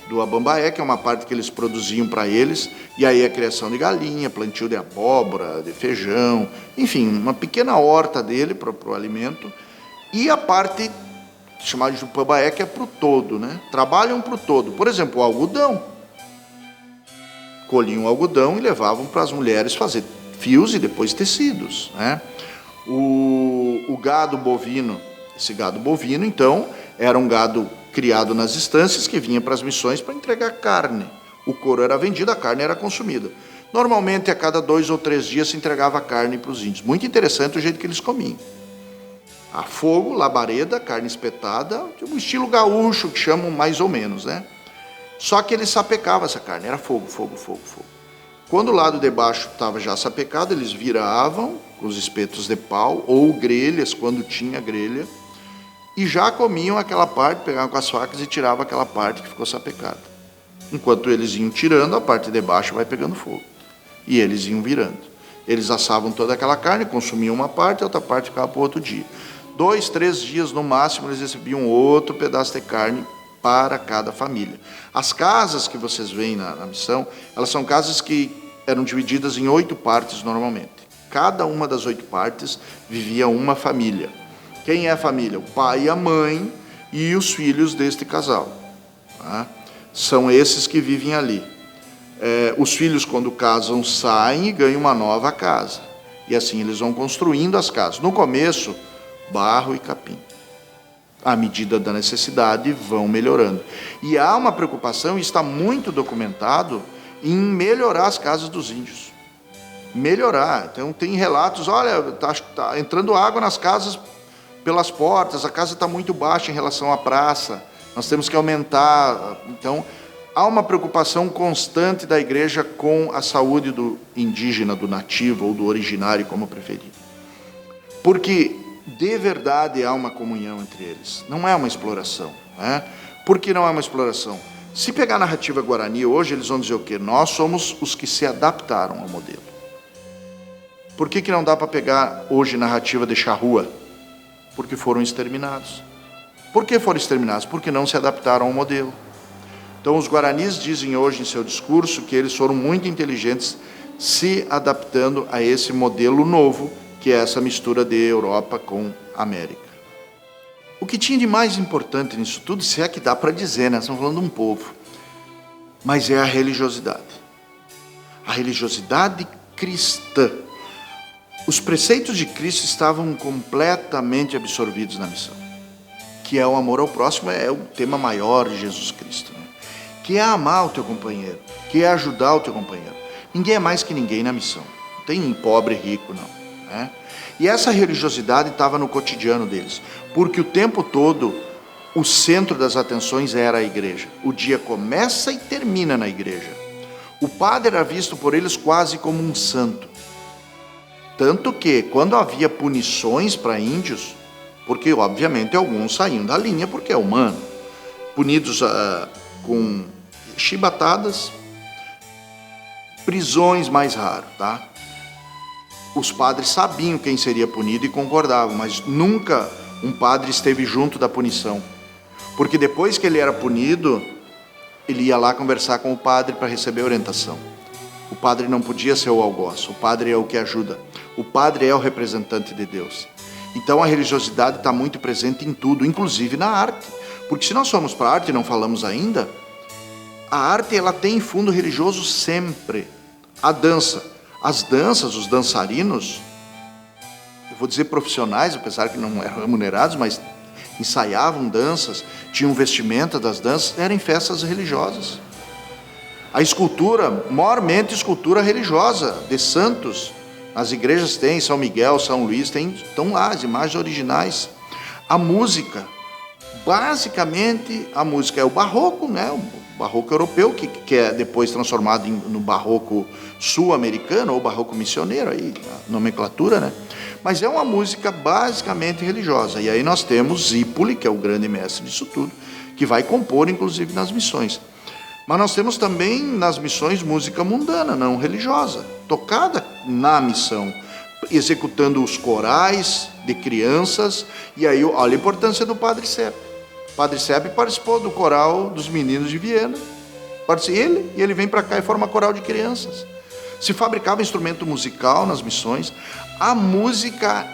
do Abambaé, que é uma parte que eles produziam para eles, e aí a criação de galinha, plantio de abóbora, de feijão, enfim, uma pequena horta dele para o alimento, e a parte chamada de Jupambaé, que é para o todo, né? Trabalham para o todo. Por exemplo, o algodão. Colhiam o algodão e levavam para as mulheres fazer fios e depois tecidos, né? O gado bovino, esse gado bovino, então, era um gado criado nas estâncias que vinha para as missões para entregar carne. O couro era vendido, a carne era consumida. Normalmente, a cada 2 ou 3 dias se entregava carne para os índios. Muito interessante o jeito que eles comiam. A fogo, labareda, carne espetada, um estilo gaúcho, que chamam mais ou menos, né? Só que eles sapecavam essa carne, era fogo, fogo, fogo, fogo. Quando o lado de baixo estava já sapecado, eles viravam com os espetos de pau, ou grelhas, quando tinha grelha, e já comiam aquela parte, pegavam com as facas e tiravam aquela parte que ficou sapecada. Enquanto eles iam tirando, a parte de baixo vai pegando fogo. E eles iam virando. Eles assavam toda aquela carne, consumiam uma parte, a outra parte ficava para o outro dia. 2, 3 dias no máximo, eles recebiam outro pedaço de carne para cada família. As casas que vocês veem na missão, elas são casas que eram divididas em 8 partes normalmente. Cada uma das 8 partes vivia uma família. Quem é a família? O pai, a mãe e os filhos deste casal. Tá? São esses que vivem ali. Os filhos, quando casam, saem e ganham uma nova casa. E assim eles vão construindo as casas. No começo, barro e capim. À medida da necessidade, vão melhorando. E há uma preocupação, e está muito documentado, em melhorar as casas dos índios. Melhorar. Então, tem relatos, olha, está entrando água nas casas pelas portas, a casa está muito baixa em relação à praça, nós temos que aumentar. Então, há uma preocupação constante da igreja com a saúde do indígena, do nativo ou do originário, como preferir. Porque, de verdade, há uma comunhão entre eles. Não é uma exploração. Né? Por que não é uma exploração? Se pegar a narrativa Guarani hoje, eles vão dizer o quê? Nós somos os que se adaptaram ao modelo. Por que não dá para pegar hoje narrativa de charrua? Porque foram exterminados. Por que foram exterminados? Porque não se adaptaram ao modelo. Então, os guaranis dizem hoje em seu discurso que eles foram muito inteligentes se adaptando a esse modelo novo, que é essa mistura de Europa com América. O que tinha de mais importante nisso tudo, se é que dá para dizer, né? Estamos falando de um povo, mas é a religiosidade. A religiosidade cristã. Os preceitos de Cristo estavam completamente absorvidos na missão, que é o amor ao próximo, é o tema maior de Jesus Cristo, né? Que é amar o teu companheiro, que é ajudar o teu companheiro. Ninguém é mais que ninguém na missão, não tem pobre e rico, não. Né? E essa religiosidade estava no cotidiano deles, porque o tempo todo o centro das atenções era a igreja. O dia começa e termina na igreja. O padre era visto por eles quase como um santo. Tanto que, quando havia punições para índios, porque obviamente alguns saíam da linha porque é humano, punidos com chibatadas, prisões mais raro, tá? Os padres sabiam quem seria punido e concordavam, mas nunca um padre esteve junto da punição. Porque depois que ele era punido, ele ia lá conversar com o padre para receber orientação. O padre não podia ser o algoz, o padre é o que ajuda. O padre é o representante de Deus. Então a religiosidade está muito presente em tudo, inclusive na arte. Porque se nós formos para a arte e não falamos ainda, a arte ela tem fundo religioso sempre. A dança, as danças, os dançarinos, eu vou dizer profissionais, apesar que não eram remunerados, mas ensaiavam danças, tinham vestimenta das danças, eram em festas religiosas. A escultura, maiormente escultura religiosa, de santos, as igrejas têm, São Miguel, São Luís, estão lá as imagens originais. A música, basicamente a música é o barroco, né? O barroco europeu, que é depois transformado no barroco sul-americano, ou barroco missioneiro, aí, a nomenclatura, né? Mas é uma música basicamente religiosa. E aí nós temos Zípoli, que é o grande mestre disso tudo, que vai compor, inclusive, nas missões. Mas nós temos também, nas missões, música mundana, não religiosa, tocada na missão, executando os corais de crianças. E aí, olha a importância do Padre Sepp. O Padre Sepp participou do coral dos meninos de Viena. Ele vem para cá e forma coral de crianças. Se fabricava instrumento musical nas missões. A música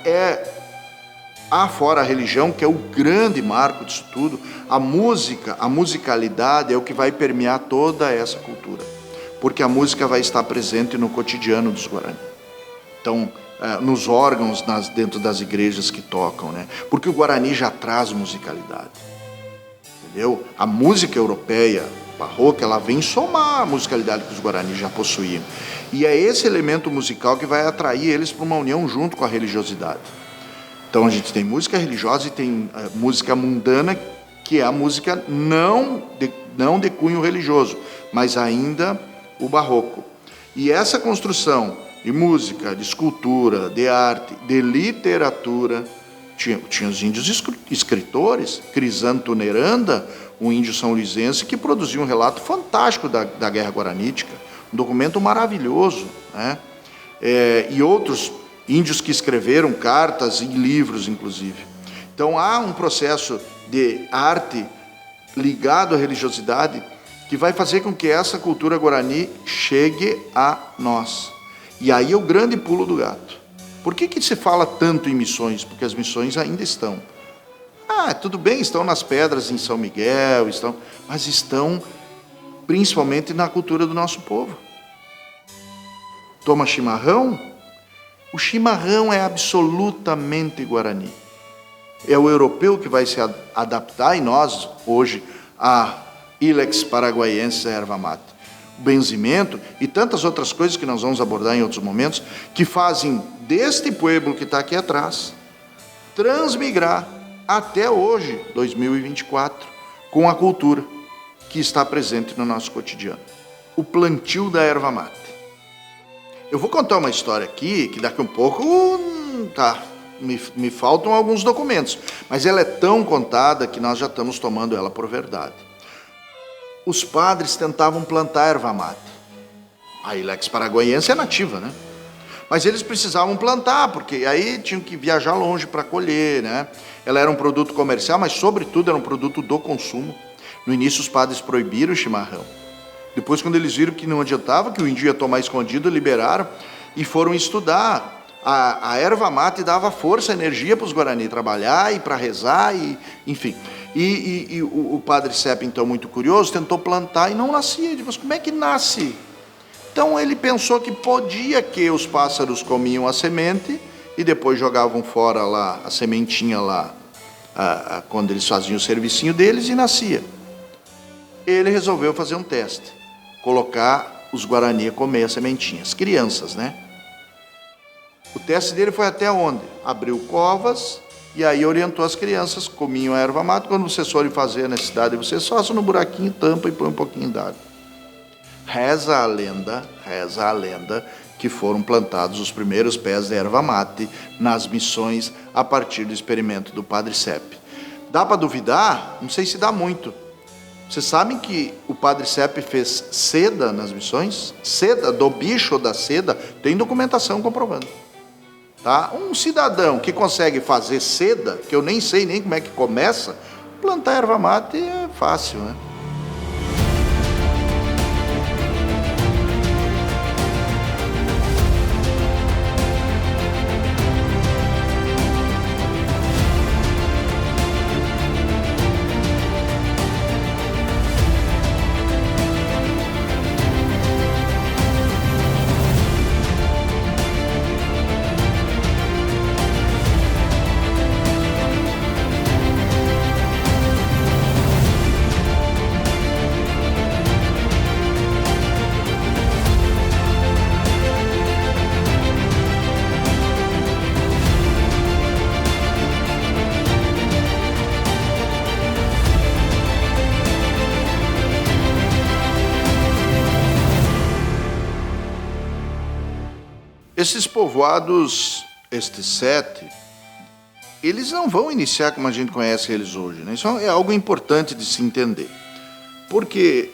fora a religião, que é o grande marco disso tudo, a musicalidade é o que vai permear toda essa cultura, porque a música vai estar presente no cotidiano dos Guarani. Então, nos órgãos dentro das igrejas que tocam, né? Porque o Guarani já traz musicalidade, entendeu? A música europeia, barroca, ela vem somar a musicalidade que os Guarani já possuíam, e é esse elemento musical que vai atrair eles para uma união junto com a religiosidade. Então a gente tem música religiosa e tem música mundana, que é a música não de cunho religioso, mas ainda o barroco. E essa construção de música, de escultura, de arte, de literatura, tinha os índios escritores, Crisanto Neranda, um índio são-luisense, que produziu um relato fantástico da Guerra Guaranítica, um documento maravilhoso, né? E outros índios que escreveram cartas e livros, inclusive. Então, há um processo de arte ligado à religiosidade que vai fazer com que essa cultura guarani chegue a nós. E aí é o grande pulo do gato. Por que se fala tanto em missões? Porque as missões ainda estão. Tudo bem, estão nas pedras em São Miguel, mas estão principalmente na cultura do nosso povo. Toma chimarrão? O chimarrão é absolutamente guarani. É o europeu que vai se adaptar, e nós, hoje, a Ilex paraguaiensis, a erva mate. O benzimento e tantas outras coisas que nós vamos abordar em outros momentos, que fazem deste pueblo que está aqui atrás, transmigrar até hoje, 2024, com a cultura que está presente no nosso cotidiano. O plantio da erva mate. Eu vou contar uma história aqui, que daqui a um pouco, me faltam alguns documentos, mas ela é tão contada que nós já estamos tomando ela por verdade. Os padres tentavam plantar erva mate. A Ilex paraguaiensis é nativa, né? Mas eles precisavam plantar, porque aí tinham que viajar longe para colher, né? Ela era um produto comercial, mas sobretudo era um produto do consumo. No início os padres proibiram o chimarrão. Depois, quando eles viram que não adiantava, que o índio ia tomar escondido, liberaram e foram estudar. A erva mate dava força, energia para os Guarani trabalhar e para rezar, enfim. E o Padre Sepp, então, muito curioso, tentou plantar e não nascia. Ele disse, mas como é que nasce? Então ele pensou que podia que os pássaros comiam a semente e depois jogavam fora lá a sementinha lá, quando eles faziam o servicinho deles, e nascia. Ele resolveu fazer um teste, colocar os Guarani a comer as sementinhas, crianças, né? O teste dele foi até onde? Abriu covas e aí orientou as crianças, comiam a erva mate. Quando vocês forem fazer a necessidade, vocês façam no buraquinho, tampa e põe um pouquinho d'água. reza a lenda que foram plantados os primeiros pés de erva mate nas missões a partir do experimento do Padre Sepp. Dá para duvidar? Não sei se dá muito. Vocês sabem que o Padre Sepp fez seda nas missões? Seda, do bicho da seda, tem documentação comprovando. Tá? Um cidadão que consegue fazer seda, que eu nem sei nem como é que começa, plantar erva mate é fácil, né? Esses povoados, estes 7, eles não vão iniciar como a gente conhece eles hoje, né? Isso é algo importante de se entender. Porque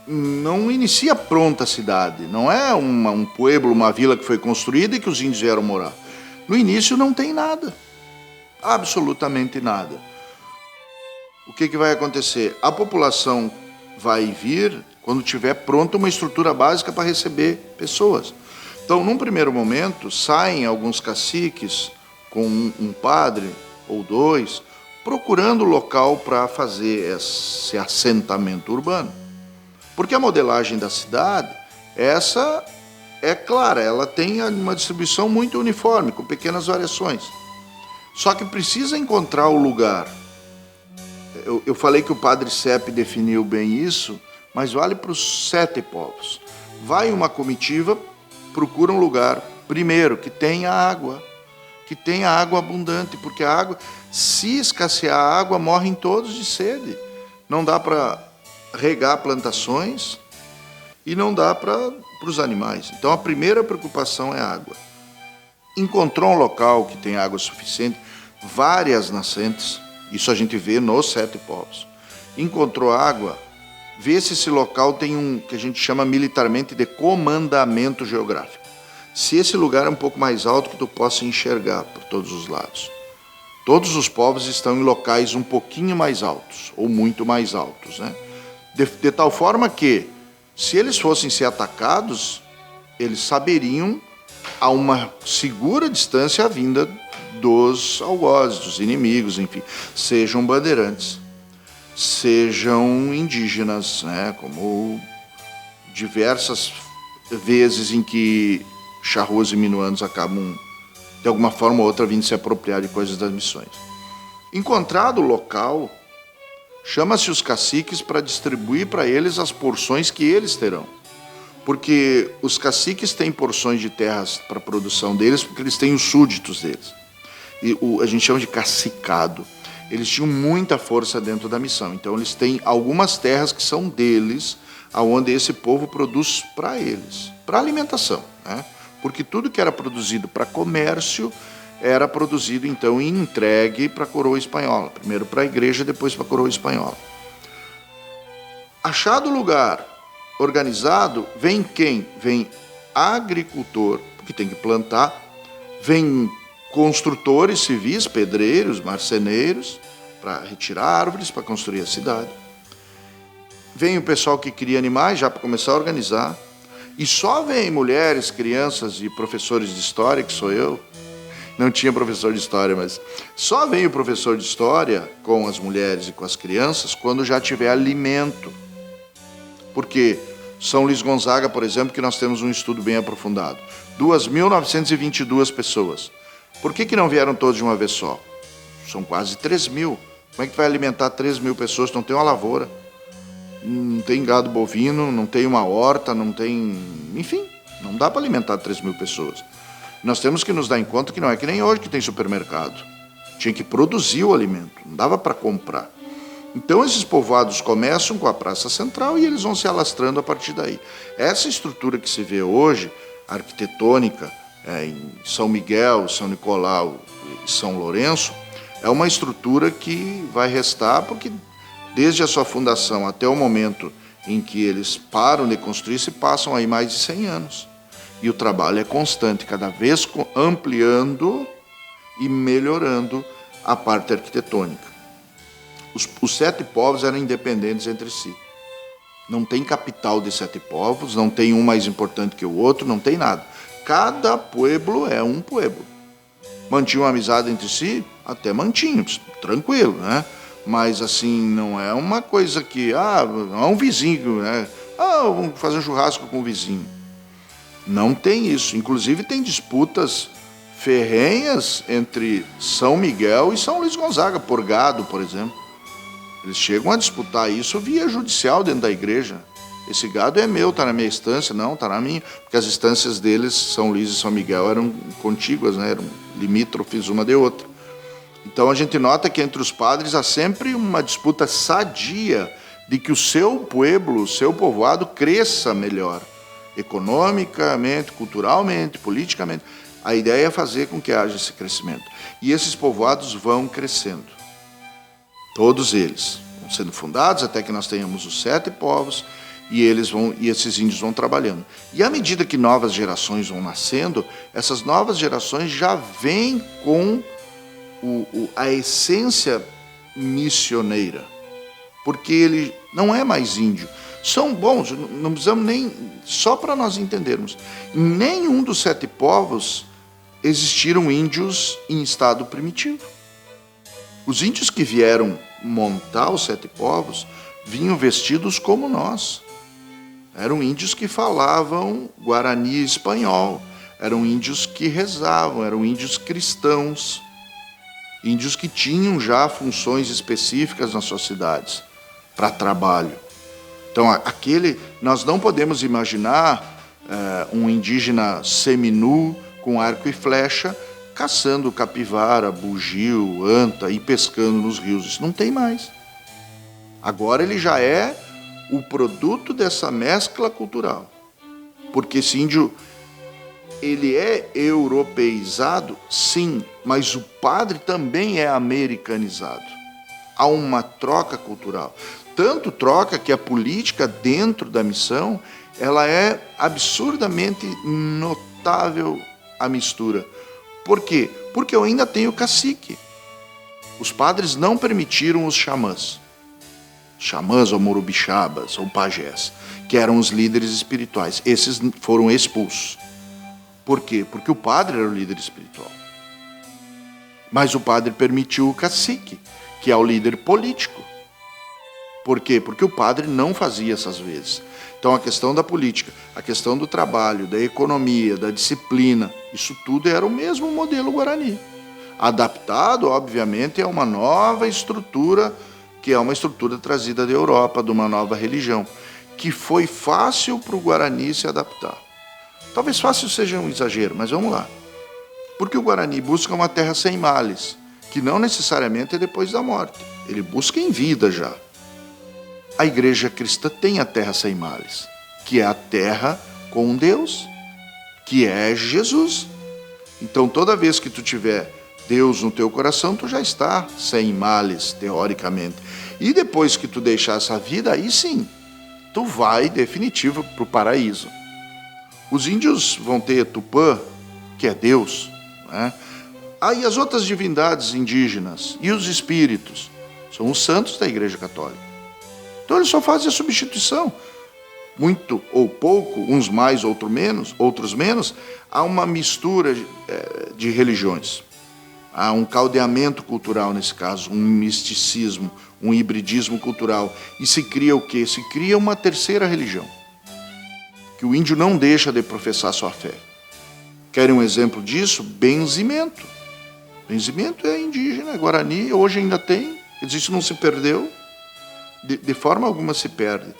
não inicia pronta a cidade, não é um pueblo, uma vila que foi construída e que os índios vieram morar. No início não tem nada, absolutamente nada. O que vai acontecer? A população vai vir quando tiver pronta uma estrutura básica para receber pessoas. Então, num primeiro momento, saem alguns caciques com um padre ou 2, procurando local para fazer esse assentamento urbano. Porque a modelagem da cidade, essa é clara, ela tem uma distribuição muito uniforme, com pequenas variações. Só que precisa encontrar o lugar. Eu falei que o Padre Sepp definiu bem isso, mas vale para os 7 povos. Vai uma comitiva, procura um lugar, primeiro, que tenha água abundante, porque a água, se escassear a água, morrem todos de sede. Não dá para regar plantações e não dá para os animais. Então, a primeira preocupação é a água. Encontrou um local que tem água suficiente, várias nascentes, isso a gente vê nos 7 povos. Encontrou água, vê se esse local tem um que a gente chama militarmente de comandamento geográfico. Se esse lugar é um pouco mais alto que tu possa enxergar por todos os lados. Todos os povos estão em locais um pouquinho mais altos, ou muito mais altos, né? De tal forma que, se eles fossem ser atacados, eles saberiam a uma segura distância a vinda dos algozes, dos inimigos, enfim, sejam bandeirantes, sejam indígenas, né? Como diversas vezes em que charrúas e minuanos acabam, de alguma forma ou outra, vindo se apropriar de coisas das missões. Encontrado o local, chama-se os caciques para distribuir para eles as porções que eles terão. Porque os caciques têm porções de terras para a produção deles, porque eles têm os súditos deles. E a gente chama de cacicado. Eles tinham muita força dentro da missão. Então, eles têm algumas terras que são deles, aonde esse povo produz para eles, para alimentação, né? Porque tudo que era produzido para comércio era produzido, então, e entregue para a coroa espanhola. Primeiro para a igreja, depois para a coroa espanhola. Achado o lugar organizado, vem quem? Vem agricultor, que tem que plantar, vem construtores civis, pedreiros, marceneiros, para retirar árvores, para construir a cidade. Vem o pessoal que cria animais, já para começar a organizar. E só vem mulheres, crianças e professores de história, que sou eu. Não tinha professor de história, mas só vem o professor de história com as mulheres e com as crianças quando já tiver alimento. Porque São Luís Gonzaga, por exemplo, que nós temos um estudo bem aprofundado. 2.922 pessoas. Por que não vieram todos de uma vez só? São quase 3.000. Como é que vai alimentar 3.000 pessoas? Não tem uma lavoura, não tem gado bovino, não tem uma horta, não tem... Enfim, não dá para alimentar 3.000 pessoas. Nós temos que nos dar em conta que não é que nem hoje que tem supermercado. Tinha que produzir o alimento, não dava para comprar. Então esses povoados começam com a Praça Central e eles vão se alastrando a partir daí. Essa estrutura que se vê hoje, arquitetônica, em São Miguel, São Nicolau e São Lourenço, é uma estrutura que vai restar porque desde a sua fundação até o momento em que eles param de construir, se passam aí mais de 100 anos. E o trabalho é constante, cada vez ampliando e melhorando a parte arquitetônica. Os 7 povos eram independentes entre si. Não tem capital de 7 povos, não tem um mais importante que o outro, não tem nada. Cada pueblo é um pueblo. Mantinham amizade entre si? Até mantinham, tranquilo, né? Mas assim, não é uma coisa que, não é um vizinho, né? Vamos fazer um churrasco com o vizinho. Não tem isso. Inclusive tem disputas ferrenhas entre São Miguel e São Luís Gonzaga, por gado, por exemplo. Eles chegam a disputar isso via judicial dentro da igreja. Esse gado é meu, está na minha estância. Não, está na minha. Porque as estâncias deles, São Luís e São Miguel, eram contíguas, né? Eram limítrofes uma de outra. Então a gente nota que entre os padres há sempre uma disputa sadia de que o seu pueblo, o seu povoado cresça melhor, economicamente, culturalmente, politicamente. A ideia é fazer com que haja esse crescimento. E esses povoados vão crescendo. Todos eles vão sendo fundados até que nós tenhamos os 7 povos e esses índios vão trabalhando. E à medida que novas gerações vão nascendo, essas novas gerações já vêm com a essência missioneira, porque ele não é mais índio. São bons, não precisamos nem, só para nós entendermos, em nenhum dos 7 povos existiram índios em estado primitivo. Os índios que vieram montar os 7 povos vinham vestidos como nós. Eram índios que falavam guarani e espanhol, eram índios que rezavam, eram índios cristãos, índios que tinham já funções específicas nas suas cidades para trabalho. Então, nós não podemos imaginar um indígena seminu com arco e flecha caçando capivara, bugio, anta e pescando nos rios. Isso não tem mais. Agora ele já é o produto dessa mescla cultural. Porque esse índio, ele é europeizado, sim, mas o padre também é americanizado. Há uma troca cultural. Tanto troca que a política dentro da missão, ela é absurdamente notável a mistura. Por quê? Porque eu ainda tenho cacique. Os padres não permitiram os xamãs. Xamãs ou morubixabas ou pajés, que eram os líderes espirituais. Esses foram expulsos. Por quê? Porque o padre era o líder espiritual. Mas o padre permitiu o cacique, que é o líder político. Por quê? Porque o padre não fazia essas vezes. Então a questão da política, a questão do trabalho, da economia, da disciplina, isso tudo era o mesmo modelo guarani. Adaptado, obviamente, a uma nova estrutura, que é uma estrutura trazida da Europa, de uma nova religião, que foi fácil para o Guarani se adaptar. Talvez fácil seja um exagero, mas vamos lá. Porque o Guarani busca uma terra sem males, que não necessariamente é depois da morte. Ele busca em vida já. A igreja cristã tem a terra sem males, que é a terra com Deus, que é Jesus. Então, toda vez que tu tiver Deus no teu coração, tu já está sem males, teoricamente. E depois que tu deixar essa vida, aí sim, tu vai definitivo para o paraíso. Os índios vão ter Tupã, que é Deus, né? E as outras divindades indígenas e os espíritos são os santos da Igreja Católica. Então eles só fazem a substituição. Muito ou pouco, uns mais, outros menos, há uma mistura de religiões. Há um caldeamento cultural nesse caso, um misticismo, um hibridismo cultural. E se cria o quê? Se cria uma terceira religião, que o índio não deixa de professar sua fé. Querem um exemplo disso? Benzimento. Benzimento é indígena, é Guarani, hoje ainda tem, isso não se perdeu, de forma alguma se perde.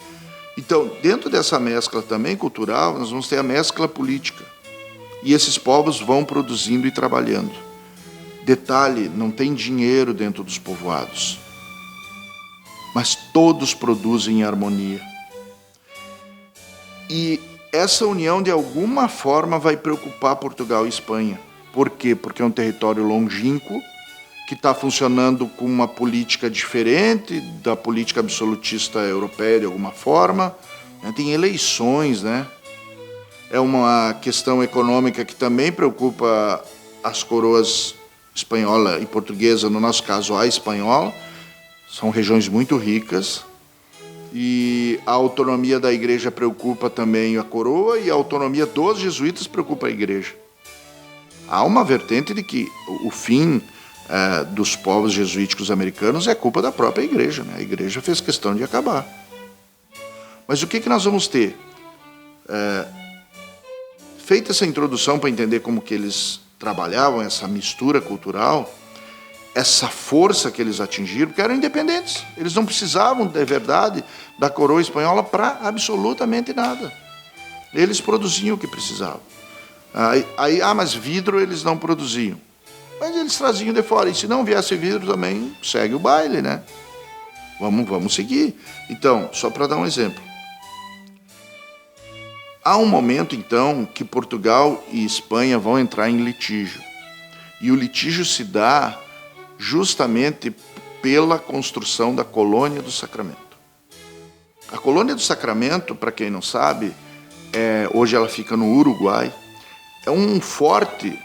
Então, dentro dessa mescla também cultural, nós vamos ter a mescla política. E esses povos vão produzindo e trabalhando. Detalhe, não tem dinheiro dentro dos povoados. mas todos produzem em harmonia. E essa união, de alguma forma, vai preocupar Portugal e Espanha. Por quê? Porque é um território longínquo, que está funcionando com uma política diferente da política absolutista europeia, de alguma forma. Tem eleições, né? É uma questão econômica que também preocupa as coroas espanhola e portuguesa, no nosso caso a espanhola. São regiões muito ricas. E a autonomia da igreja preocupa também a coroa, e a autonomia dos jesuítas preocupa a igreja. Há uma vertente de que o fim dos povos jesuíticos americanos é culpa da própria igreja, né? A igreja fez questão de acabar. Mas o que nós vamos ter? Feita essa introdução para entender como que eles trabalhavam, essa mistura cultural, essa força que eles atingiram, porque eram independentes. Eles não precisavam, de verdade, da coroa espanhola para absolutamente nada. Eles produziam o que precisavam. Mas vidro eles não produziam. Mas eles traziam de fora. E se não viesse vidro também, segue o baile, né? Vamos seguir. Então, só para dar um exemplo. Há um momento, então, que Portugal e Espanha vão entrar em litígio. E o litígio se dá justamente pela construção da Colônia do Sacramento. A Colônia do Sacramento, para quem não sabe, hoje ela fica no Uruguai, é um forte,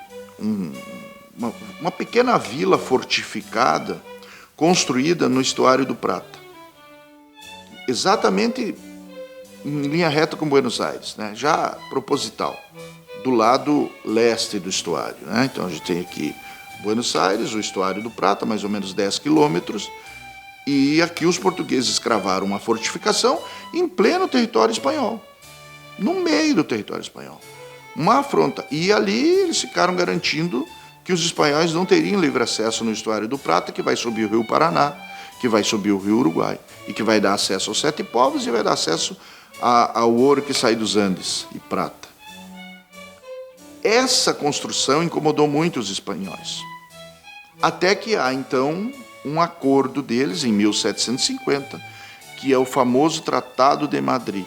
uma pequena vila fortificada construída no estuário do Prata. Exatamente em linha reta com Buenos Aires, né? Já proposital, do lado leste do estuário, né? Então a gente tem aqui Buenos Aires, o estuário do Prata, mais ou menos 10 quilômetros, e aqui os portugueses cravaram uma fortificação em pleno território espanhol, no meio do território espanhol. Uma afronta. E ali eles ficaram garantindo que os espanhóis não teriam livre acesso no estuário do Prata, que vai subir o rio Paraná, que vai subir o rio Uruguai, e que vai dar acesso aos 7 povos e vai dar acesso ao ouro que sai dos Andes e prata. Essa construção incomodou muito os espanhóis. Até que há, então, um acordo deles, em 1750, que é o famoso Tratado de Madrid.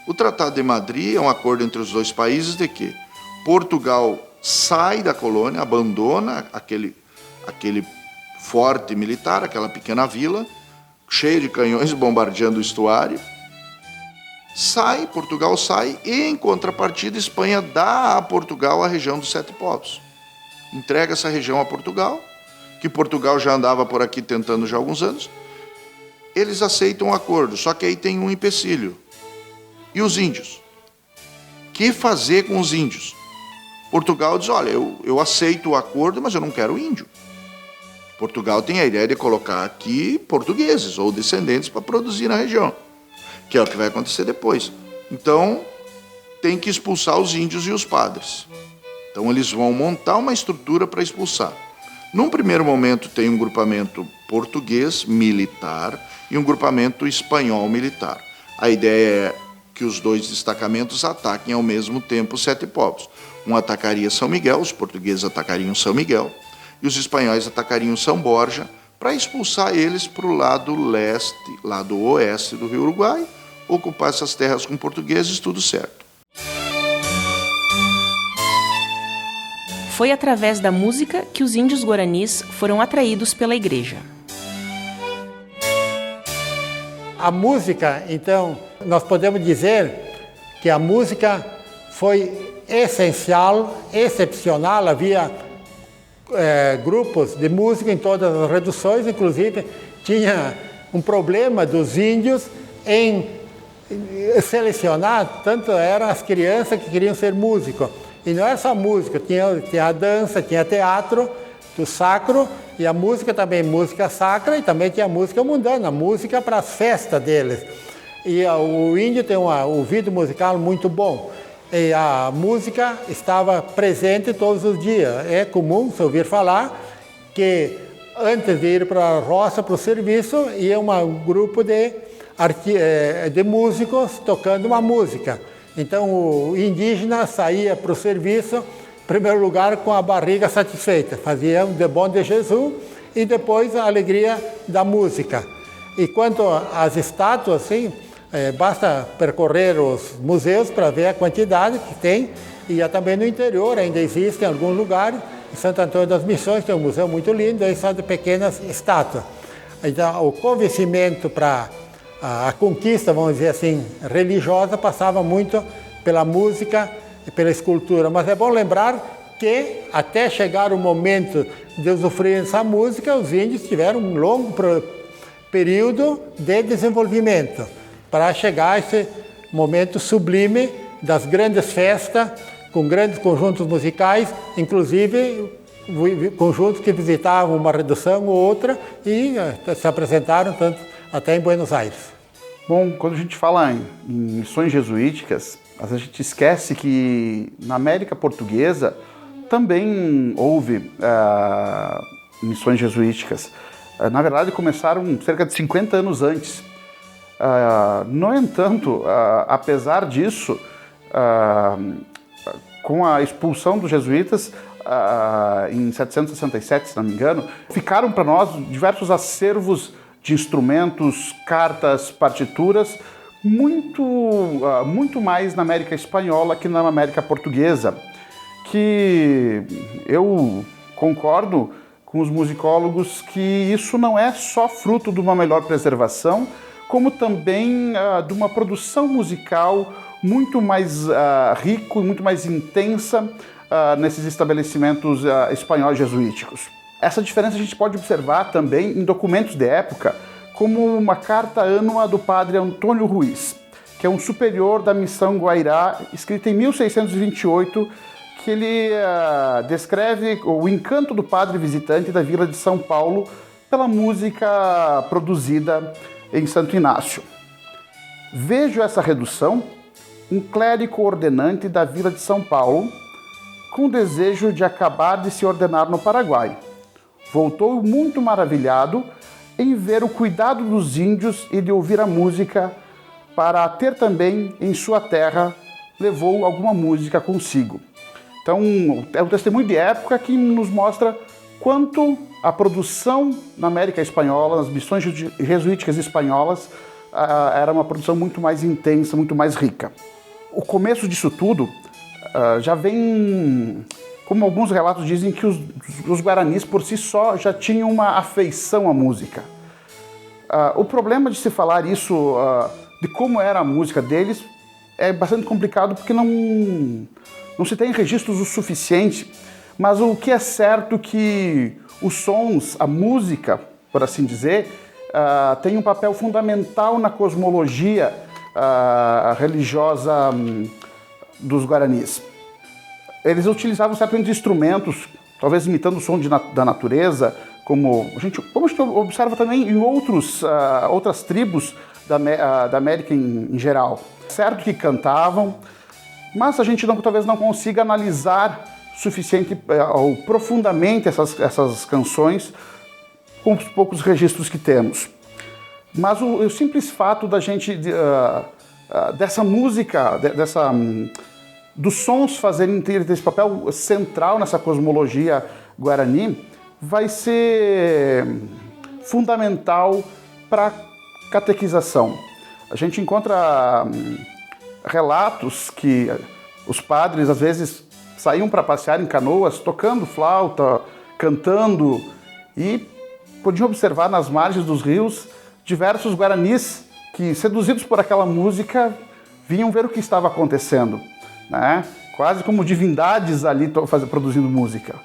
O Tratado de Madrid é um acordo entre os dois países de que Portugal sai da colônia, abandona aquele forte militar, aquela pequena vila, cheia de canhões bombardeando o estuário. Portugal sai, e em contrapartida, Espanha dá a Portugal a região dos 7 povos. Entrega essa região a Portugal, que Portugal já andava por aqui tentando já há alguns anos. Eles aceitam o acordo, só que aí tem um empecilho. E os índios? O que fazer com os índios? Portugal diz, olha, eu aceito o acordo, mas eu não quero índio. Portugal tem a ideia de colocar aqui portugueses ou descendentes para produzir na região, que é o que vai acontecer depois. Então, tem que expulsar os índios e os padres. Então, eles vão montar uma estrutura para expulsar. Num primeiro momento, tem um grupamento português militar e um grupamento espanhol militar. A ideia é que os dois destacamentos ataquem ao mesmo tempo os 7 povos. Um atacaria São Miguel, os portugueses atacariam São Miguel, e os espanhóis atacariam São Borja, para expulsar eles para o lado oeste do Rio Uruguai, ocupar essas terras com portugueses, tudo certo.
Foi através da música que os índios guaranis foram atraídos pela igreja.
A música, então, nós podemos dizer que a música foi essencial, excepcional. Havia grupos de música em todas as reduções, inclusive tinha um problema dos índios em selecionar, tanto eram as crianças que queriam ser músicos. E não é só música, tinha a dança, tinha teatro do sacro, e a música também, música sacra, e também tinha música mundana, música para as festas deles. E o índio tem um ouvido musical muito bom. E a música estava presente todos os dias. É comum se ouvir falar que antes de ir para a roça, para o serviço, ia um grupo de músicos tocando uma música. Então o indígena saía para o serviço, em primeiro lugar, com a barriga satisfeita. Fazia um de bom de Jesus e depois a alegria da música. E quanto às estátuas, sim, basta percorrer os museus para ver a quantidade que tem, e também no interior ainda existe em algum lugar. Em Santo Antônio das Missões tem um museu muito lindo, aí são de pequenas estátuas. Então, o convencimento para a conquista, vamos dizer assim, religiosa, passava muito pela música e pela escultura. Mas é bom lembrar que, até chegar o momento de usufruir dessa música, os índios tiveram um longo período de desenvolvimento para chegar a esse momento sublime das grandes festas, com grandes conjuntos musicais, inclusive conjuntos que visitavam uma redução ou outra e se apresentaram tanto até em Buenos Aires.
Bom, quando a gente fala em missões jesuíticas, a gente esquece que na América Portuguesa também houve missões jesuíticas. Na verdade, começaram cerca de 50 anos antes. No entanto, apesar disso, com a expulsão dos jesuítas, em 767, se não me engano, ficaram para nós diversos acervos de instrumentos, cartas, partituras, muito mais na América Espanhola que na América Portuguesa, que eu concordo com os musicólogos que isso não é só fruto de uma melhor preservação, como também de uma produção musical muito mais rico e muito mais intensa nesses estabelecimentos espanhóis jesuíticos. Essa diferença a gente pode observar também em documentos de época, como uma carta ânua do padre Antônio Ruiz, que é um superior da missão Guairá, escrita em 1628, que ele descreve o encanto do padre visitante da vila de São Paulo pela música produzida em Santo Inácio. Vejo essa redução, um clérigo ordenante da vila de São Paulo, com o desejo de acabar de se ordenar no Paraguai. Voltou muito maravilhado em ver o cuidado dos índios e de ouvir a música, para ter também em sua terra, levou alguma música consigo. Então, é um testemunho de época que nos mostra quanto a produção na América Espanhola, nas missões jesuíticas espanholas, era uma produção muito mais intensa, muito mais rica. O começo disso tudo já vem, como alguns relatos dizem, que os guaranis por si só já tinham uma afeição à música. O problema de se falar isso, de como era a música deles, é bastante complicado porque não se tem registros o suficiente, mas o que é certo é que os sons, a música, por assim dizer, tem um papel fundamental na cosmologia religiosa dos guaranis. Eles utilizavam certamente instrumentos, talvez imitando o som da natureza, como a gente observa também em outras tribos da América em geral. Certo que cantavam, mas a gente talvez não consiga analisar suficiente ou profundamente essas canções com os poucos registros que temos. Mas o simples fato da gente, dessa música, dos sons fazerem ter esse papel central nessa cosmologia guarani, vai ser fundamental para a catequização. A gente encontra relatos que os padres, às vezes, saíam para passear em canoas, tocando flauta, cantando, e podiam observar nas margens dos rios diversos guaranis que, seduzidos por aquela música, vinham ver o que estava acontecendo, né? Quase como divindades ali produzindo música.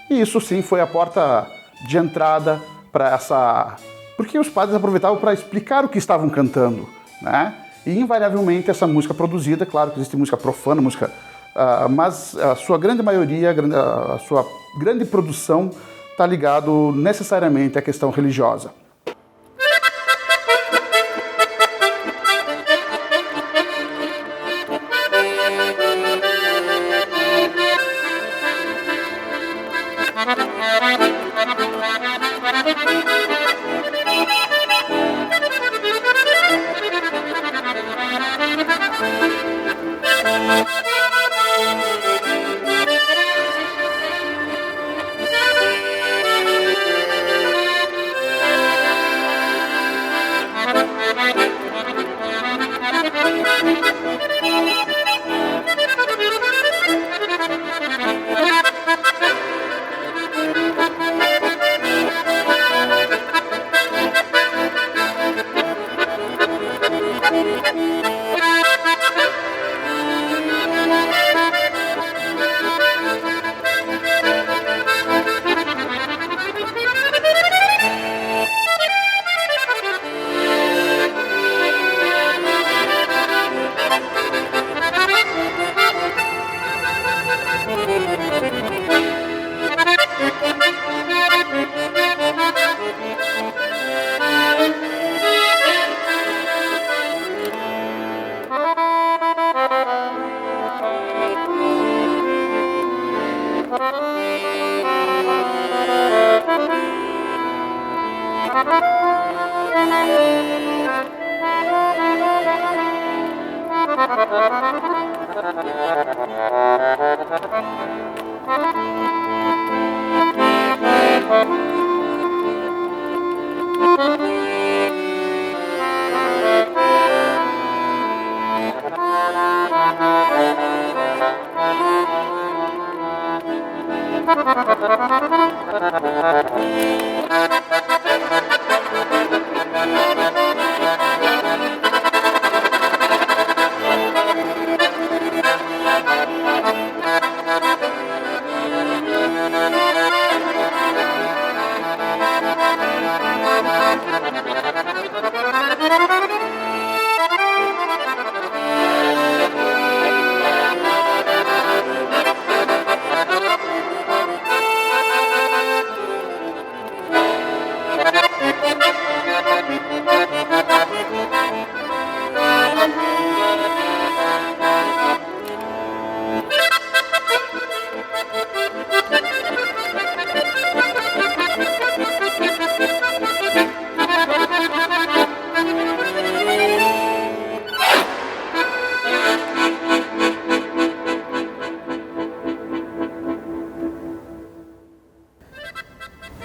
E isso sim foi a porta de entrada para essa... Porque os padres aproveitavam para explicar o que estavam cantando, né? E invariavelmente essa música produzida, claro que existe música profana, mas a sua grande maioria, a sua grande produção está ligado necessariamente à questão religiosa.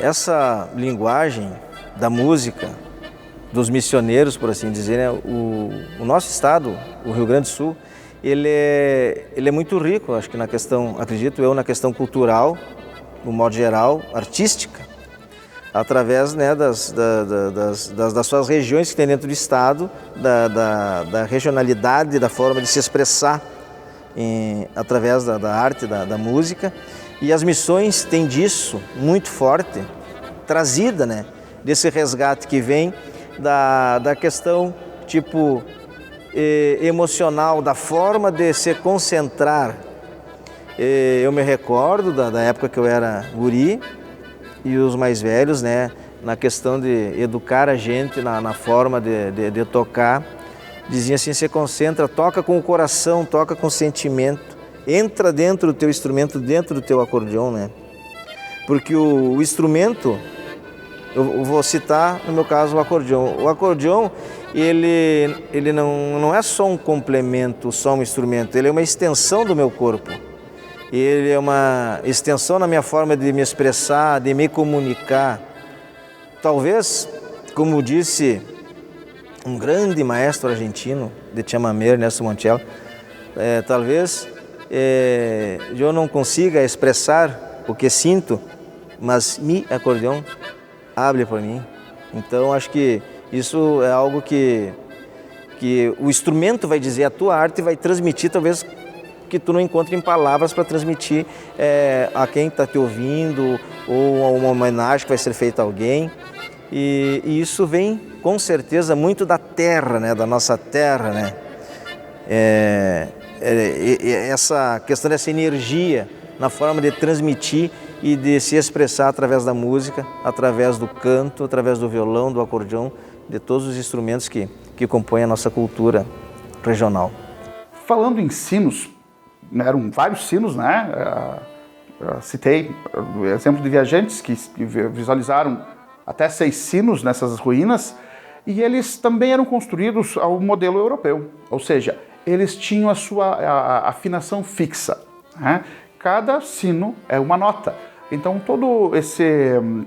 Essa linguagem da música, dos missioneiros, por assim dizer, né? O nosso estado, o Rio Grande do Sul, ele é muito rico, acho que na questão, acredito eu, na questão cultural, no modo geral, artística, através, né, das suas regiões que tem dentro do estado, da regionalidade, da forma de se expressar através da arte, da música. E as missões têm disso muito forte, trazida, né, desse resgate que vem da questão tipo emocional, da forma de se concentrar. Eu me recordo da época que eu era guri e os mais velhos, né, na questão de educar a gente na forma de tocar, diziam assim: se concentra, toca com o coração, toca com sentimento. Entra dentro do teu instrumento, dentro do teu acordeão, né? Porque o instrumento, eu vou citar, no meu caso, o acordeão. O acordeão, ele não é só um complemento, só um instrumento, ele é uma extensão do meu corpo. Ele é uma extensão na minha forma de me expressar, de me comunicar. Talvez, como disse um grande maestro argentino de chamamé, Ernesto Montiel, talvez eu não consiga expressar o que sinto, mas mi acordeão hable por mim. Então acho que isso é algo que o instrumento vai dizer, a tua arte vai transmitir, talvez que tu não encontre em palavras para transmitir a quem está te ouvindo, ou uma homenagem que vai ser feita a alguém. E isso vem com certeza muito da terra, né, da nossa terra, né? Essa questão dessa energia na forma de transmitir e de se expressar através da música, através do canto, através do violão, do acordeão, de todos os instrumentos que compõem a nossa cultura regional.
Falando em sinos, eram vários sinos, né? Citei o exemplo de viajantes que visualizaram até 6 sinos nessas ruínas, e eles também eram construídos ao modelo europeu, ou seja, eles tinham a sua afinação fixa, né? Cada sino é uma nota. Então todo esse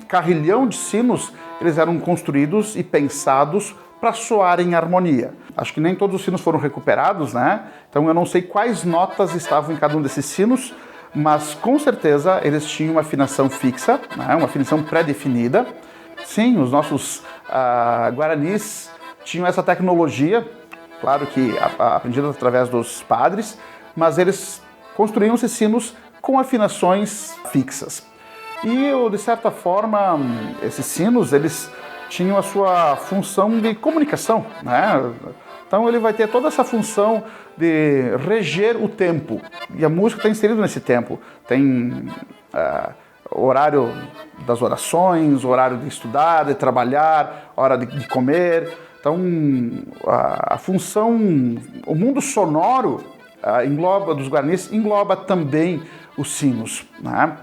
carrilhão de sinos, eles eram construídos e pensados para soar em harmonia. Acho que nem todos os sinos foram recuperados, né? Então eu não sei quais notas estavam em cada um desses sinos, mas com certeza eles tinham uma afinação fixa, né? Uma afinação pré-definida. Sim, os nossos guaranis tinham essa tecnologia. claro que aprendidas através dos padres, mas eles construíam esses sinos com afinações fixas. E, de certa forma, esses sinos, eles tinham a sua função de comunicação, né? Então ele vai ter toda essa função de reger o tempo, e a música está inserida nesse tempo. Tem horário das orações, horário de estudar, de trabalhar, hora de comer. Então a função, o mundo sonoro dos guaranis engloba também os sinos, né?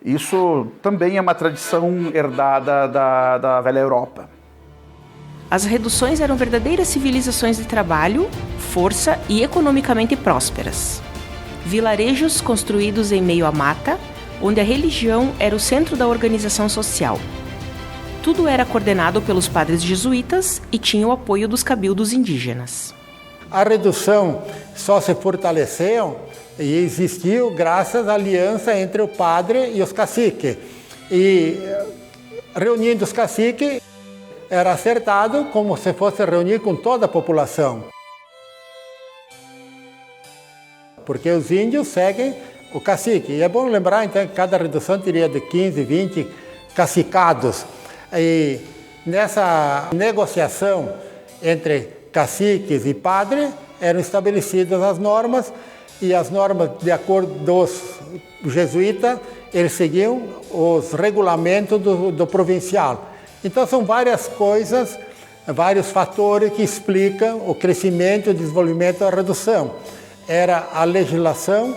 Isso também é uma tradição herdada da velha Europa.
As reduções eram verdadeiras civilizações de trabalho, força e economicamente prósperas. Vilarejos construídos em meio à mata, onde a religião era o centro da organização social. Tudo era coordenado pelos padres jesuítas e tinha o apoio dos cabildos indígenas.
A redução só se fortaleceu e existiu graças à aliança entre o padre e os caciques. E reunindo os caciques, era acertado como se fosse reunir com toda a população. Porque os índios seguem o cacique. E é bom lembrar, então, que cada redução teria de 15, 20 cacicados. E nessa negociação entre caciques e padres, eram estabelecidas as normas, e as normas, de acordo dos jesuítas, eles seguiam os regulamentos do provincial. Então são várias coisas, vários fatores que explicam o crescimento e o desenvolvimento da redução. Era a legislação,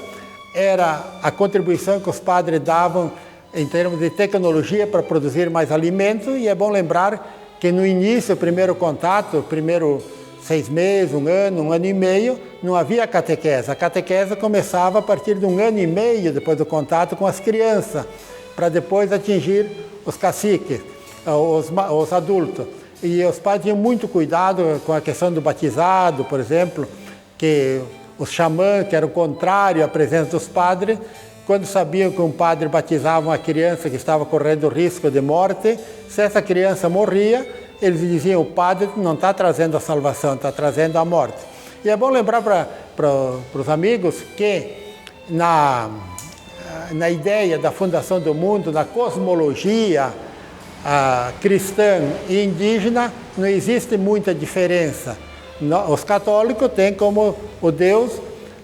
era a contribuição que os padres davam em termos de tecnologia para produzir mais alimentos, e é bom lembrar que no início, o primeiro contato, primeiro 6 meses, 1 ano e meio, não havia catequese. A catequese começava a partir de 1 ano e meio depois do contato com as crianças, para depois atingir os caciques, os adultos. E os pais tinham muito cuidado com a questão do batizado, por exemplo, que os xamãs, que era o contrário à presença dos padres, quando sabiam que um padre batizava uma criança que estava correndo risco de morte, se essa criança morria, eles diziam: o padre não está trazendo a salvação, está trazendo a morte. E é bom lembrar para os amigos que na ideia da fundação do mundo, na cosmologia cristã e indígena, não existe muita diferença. Os católicos têm como o Deus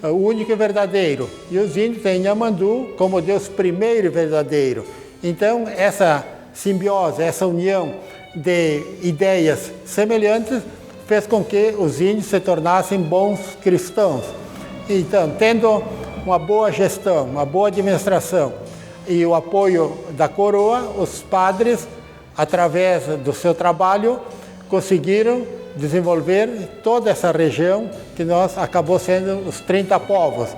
o único e verdadeiro, e os índios têm Nhamandu como Deus primeiro e verdadeiro. Então, essa simbiose, essa união de ideias semelhantes fez com que os índios se tornassem bons cristãos. Então, tendo uma boa gestão, uma boa administração e o apoio da coroa, os padres, através do seu trabalho, conseguiram desenvolver toda essa região que acabou sendo os 30 povos.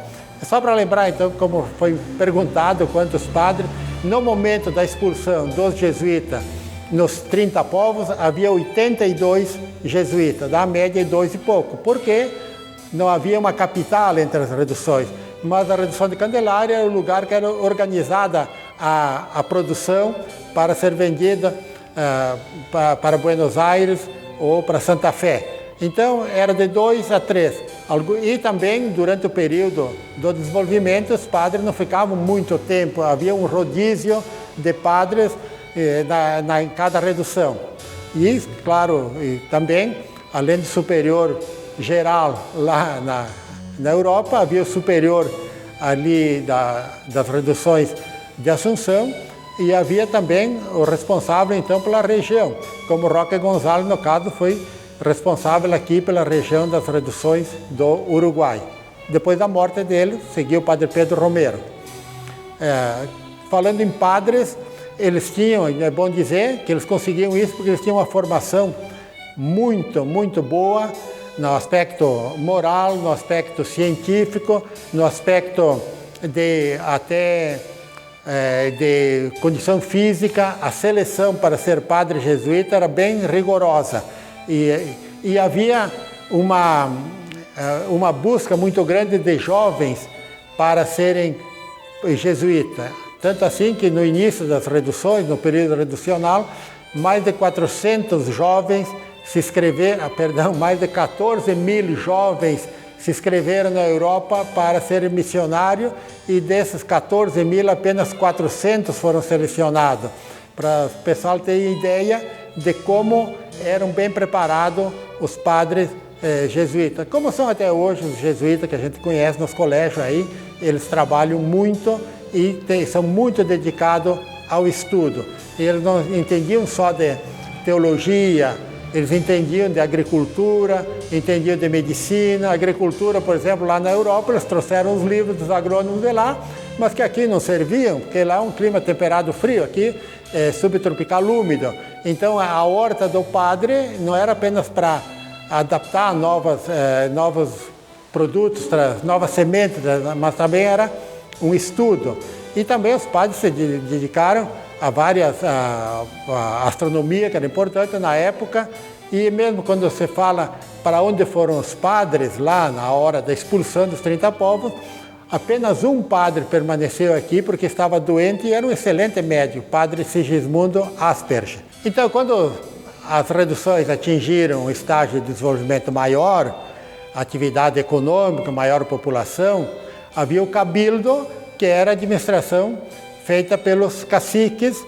Só para lembrar, então, como foi perguntado quantos padres, no momento da expulsão dos jesuítas, nos 30 povos, havia 82 jesuítas, da média de 2 e pouco, porque não havia uma capital entre as reduções, mas a redução de Candelária era o lugar que era organizada a produção para ser vendida para Buenos Aires ou para Santa Fé. Então, era de 2 a 3. E também, durante o período do desenvolvimento, os padres não ficavam muito tempo. Havia um rodízio de padres em cada redução. E, claro, também, além do superior geral lá na Europa, havia o superior ali das reduções de Assunção, e havia também o responsável, então, pela região, como Roque Gonzalez, no caso, foi responsável aqui pela região das reduções do Uruguai. Depois da morte dele, seguiu o padre Pedro Romero. Falando em padres, eles tinham, é bom dizer, que eles conseguiam isso porque eles tinham uma formação muito, muito boa no aspecto moral, no aspecto científico, no aspecto de condição física. A seleção para ser padre jesuíta era bem rigorosa e havia uma busca muito grande de jovens para serem jesuítas. Tanto assim que no início das reduções, no período reducional, mais de 400 jovens mais de 14 mil jovens se inscreveram na Europa para ser missionário, e desses 14 mil, apenas 400 foram selecionados, para o pessoal ter ideia de como eram bem preparados os padres jesuítas. Como são até hoje os jesuítas que a gente conhece nos colégios aí, eles trabalham muito e são muito dedicados ao estudo. Eles não entendiam só de teologia, eles entendiam de agricultura, entendiam de medicina. Agricultura, por exemplo, lá na Europa, eles trouxeram os livros dos agrônomos de lá, mas que aqui não serviam, porque lá é um clima temperado frio, aqui é subtropical úmido. Então a horta do padre não era apenas para adaptar novos produtos, novas sementes, mas também era um estudo. E também os padres se dedicaram a a astronomia, que era importante na época, e mesmo quando você fala para onde foram os padres lá na hora da expulsão dos 30 povos, apenas um padre permaneceu aqui porque estava doente e era um excelente médico, o padre Sigismundo Asperger. Então, quando as reduções atingiram um estágio de desenvolvimento maior, atividade econômica, maior população, havia o cabildo, que era a administração feita pelos caciques,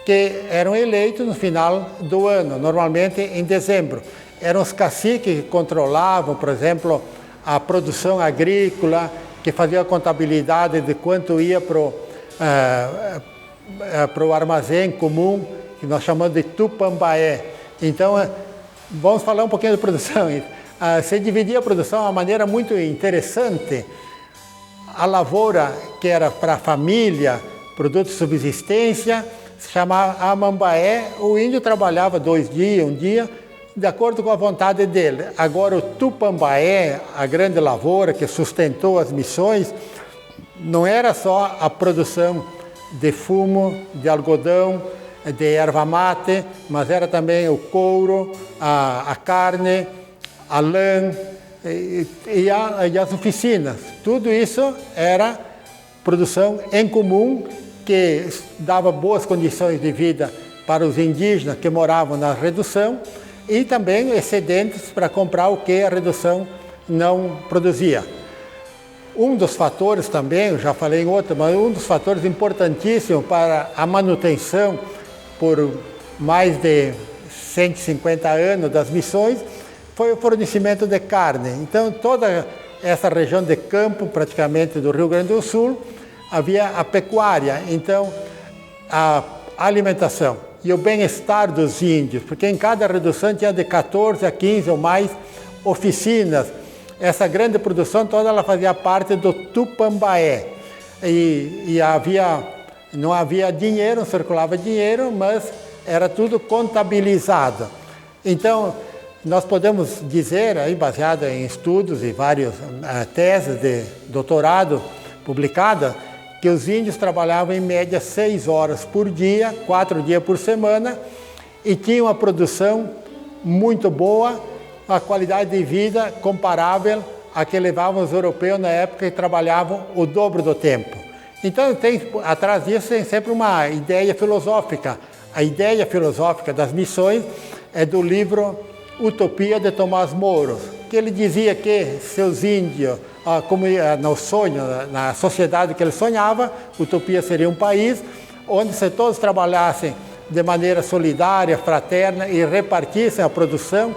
que eram eleitos no final do ano, normalmente em dezembro. Eram os caciques que controlavam, por exemplo, a produção agrícola, que faziam a contabilidade de quanto ia para o armazém comum, que nós chamamos de Tupambaé. Então, vamos falar um pouquinho de produção. Se dividia a produção de uma maneira muito interessante. A lavoura, que era para a família, produto de subsistência, se chamava Amambaé. O índio trabalhava 2 dias, 1 dia, de acordo com a vontade dele. Agora, o Tupambaé, a grande lavoura que sustentou as missões, não era só a produção de fumo, de algodão, de erva mate, mas era também o couro, a carne, a lã e as oficinas. Tudo isso era produção em comum, que dava boas condições de vida para os indígenas que moravam na redução, e também excedentes para comprar o que a redução não produzia. Um dos fatores também, eu já falei em outro, mas um dos fatores importantíssimos para a manutenção por mais de 150 anos das missões foi o fornecimento de carne. Então, toda essa região de campo, praticamente do Rio Grande do Sul, havia a pecuária. Então, a alimentação e o bem-estar dos índios, porque em cada redução tinha de 14 a 15 ou mais oficinas. Essa grande produção toda ela fazia parte do Tupambaé. E não havia dinheiro, não circulava dinheiro, mas era tudo contabilizado. Então, nós podemos dizer, aí, baseado em estudos e várias teses de doutorado publicadas, que os índios trabalhavam em média 6 horas por dia, 4 dias por semana, e tinham uma produção muito boa, uma qualidade de vida comparável à que levavam os europeus na época, que trabalhavam o dobro do tempo. Então, atrás disso tem sempre uma ideia filosófica. A ideia filosófica das missões é do livro Utopia de Tomás Moro, que ele dizia que seus índios, como no sonho, na sociedade que ele sonhava, utopia seria um país onde se todos trabalhassem de maneira solidária, fraterna e repartissem a produção,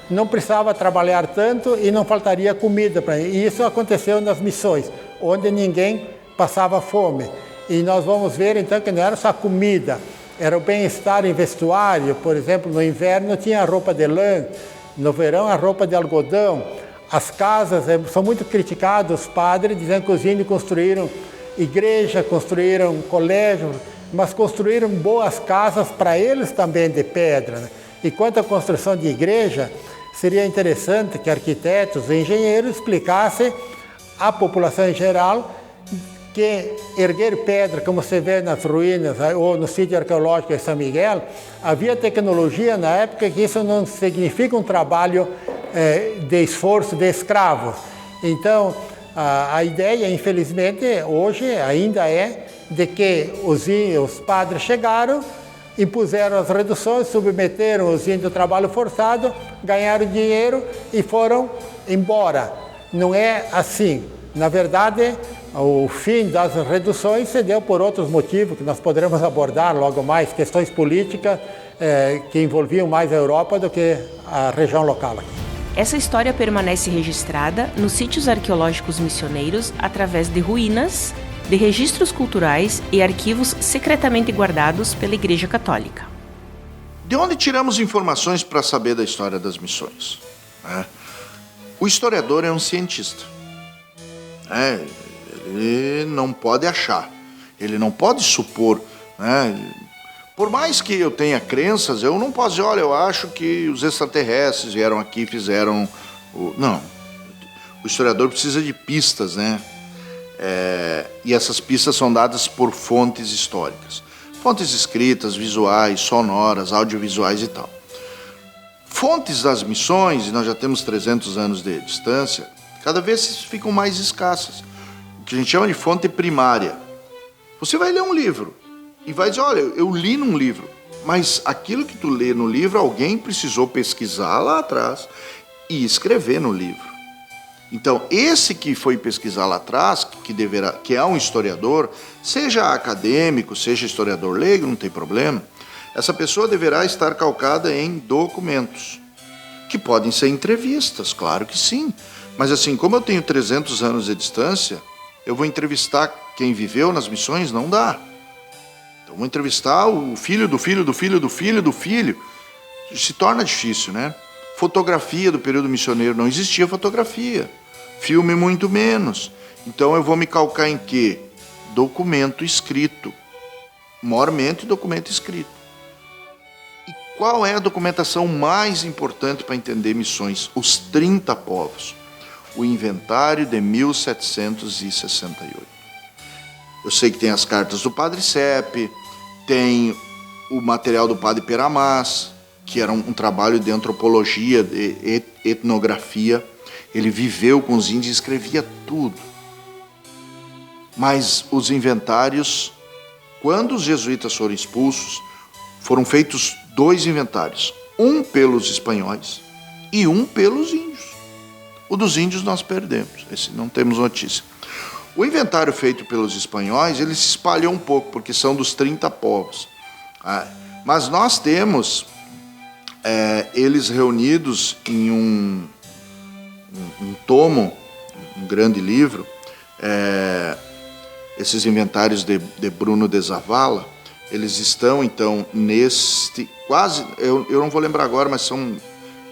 não precisava trabalhar tanto e não faltaria comida para eles. E isso aconteceu nas missões, onde ninguém passava fome. E nós vamos ver então que não era só comida, era o bem-estar em vestuário. Por exemplo, no inverno tinha a roupa de lã, no verão a roupa de algodão. As casas, são muito criticados os padres, dizendo que os índios construíram igreja, construíram colégio, mas construíram boas casas para eles também de pedra, né? E quanto à construção de igreja, seria interessante que arquitetos e engenheiros explicassem à população em geral que erguer pedra, como você vê nas ruínas ou no sítio arqueológico de São Miguel, havia tecnologia na época que isso não significa um trabalho de esforço de escravos. Então, a ideia, infelizmente, hoje ainda é de que os padres chegaram, impuseram as reduções, submeteram os índios ao trabalho forçado, ganharam dinheiro e foram embora. Não é assim. Na verdade, o fim das reduções se deu por outros motivos que nós poderemos abordar logo mais, questões políticas que envolviam mais a Europa do que a região local aqui.
Essa história permanece registrada nos sítios arqueológicos missioneiros através de ruínas, de registros culturais e arquivos secretamente guardados pela Igreja Católica.
De onde tiramos informações para saber da história das missões? O historiador é um cientista. Ele não pode achar, ele não pode supor. Por mais que eu tenha crenças, eu não posso dizer, olha, eu acho que os extraterrestres vieram aqui e fizeram... Não, o historiador precisa de pistas, né? E essas pistas são dadas por fontes históricas. Fontes escritas, visuais, sonoras, audiovisuais e tal. Fontes das missões, e nós já temos 300 anos de distância, cada vez ficam mais escassas. O que a gente chama de fonte primária. Você vai ler um livro e vai dizer, olha, eu li num livro, mas aquilo que tu lê no livro, alguém precisou pesquisar lá atrás e escrever no livro. Então, esse que foi pesquisar lá atrás, que é um historiador, seja acadêmico, seja historiador leigo, não tem problema, essa pessoa deverá estar calcada em documentos, que podem ser entrevistas, claro que sim. Mas assim, como eu tenho 300 anos de distância, eu vou entrevistar quem viveu nas missões? Não dá. Então, vou entrevistar o filho do filho do filho do filho do filho. Se torna difícil, né? Fotografia do período missioneiro, não existia fotografia. Filme, muito menos. Então, eu vou me calcar em quê? Documento escrito. Maiormente, documento escrito. E qual é a documentação mais importante para entender missões? Os 30 povos. O inventário de 1768. Eu sei que tem as cartas do Padre Sepe, tem o material do Padre Peramás, que era um trabalho de antropologia, de etnografia. Ele viveu com os índios e escrevia tudo. Mas os inventários, quando os jesuítas foram expulsos, foram feitos 2 inventários. Um pelos espanhóis e um pelos índios. O dos índios nós perdemos, esse não temos notícia. O inventário feito pelos espanhóis, ele se espalhou um pouco, porque são dos 30 povos. Mas nós temos eles reunidos em um tomo, um grande livro, esses inventários de Bruno de Zavala, eles estão, então, neste... quase, eu não vou lembrar agora, mas são...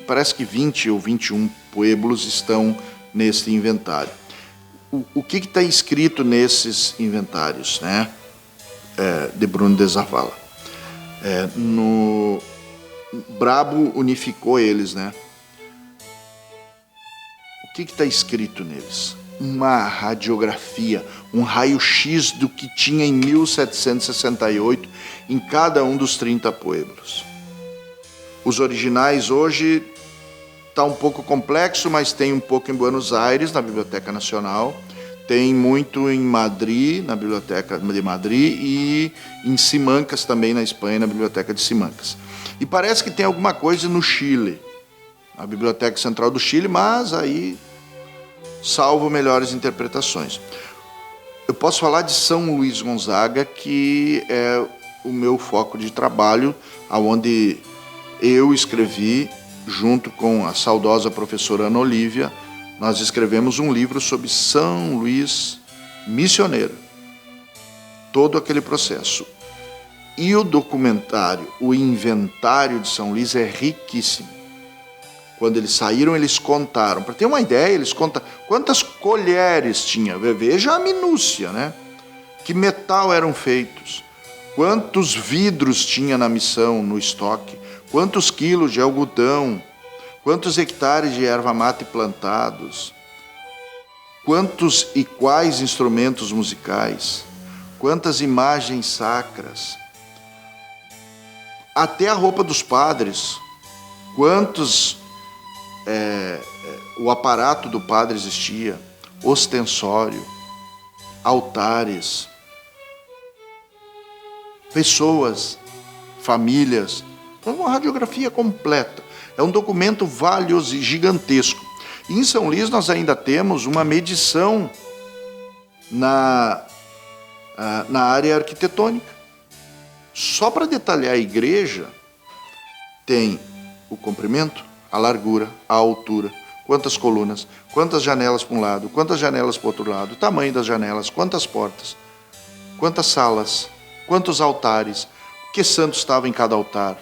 parece que 20 ou 21 pueblos estão nesse inventário. O que está escrito nesses inventários, né? De Bruno de Zavala? Brabo unificou eles, né? O que está escrito neles? Uma radiografia, um raio-x do que tinha em 1768 em cada um dos 30 pueblos. Os originais hoje está um pouco complexo, mas tem um pouco em Buenos Aires, na Biblioteca Nacional, tem muito em Madrid, na Biblioteca de Madrid, e em Simancas também, na Espanha, na Biblioteca de Simancas. E parece que tem alguma coisa no Chile, na Biblioteca Central do Chile, mas aí salvo melhores interpretações. Eu posso falar de São Luís Gonzaga, que é o meu foco de trabalho, onde eu escrevi, junto com a saudosa professora Ana Olívia, nós escrevemos um livro sobre São Luís missioneiro. Todo aquele processo. E o documentário, o inventário de São Luís é riquíssimo. Quando eles saíram, eles contaram. Para ter uma ideia, eles contam quantas colheres tinha. Veja a minúcia, né? Que metal eram feitos. Quantos vidros tinha na missão, no estoque. Quantos quilos de algodão, quantos hectares de erva mate plantados, quantos e quais instrumentos musicais, quantas imagens sacras, até a roupa dos padres, quantos o aparato do padre existia, ostensório, altares, pessoas, famílias. É uma radiografia completa. É um documento valioso e gigantesco. E em São Luís nós ainda temos uma medição na área arquitetônica. Só para detalhar a igreja, tem o comprimento, a largura, a altura, quantas colunas, quantas janelas para um lado, quantas janelas para o outro lado, o tamanho das janelas, quantas portas, quantas salas, quantos altares, que santo estava em cada altar.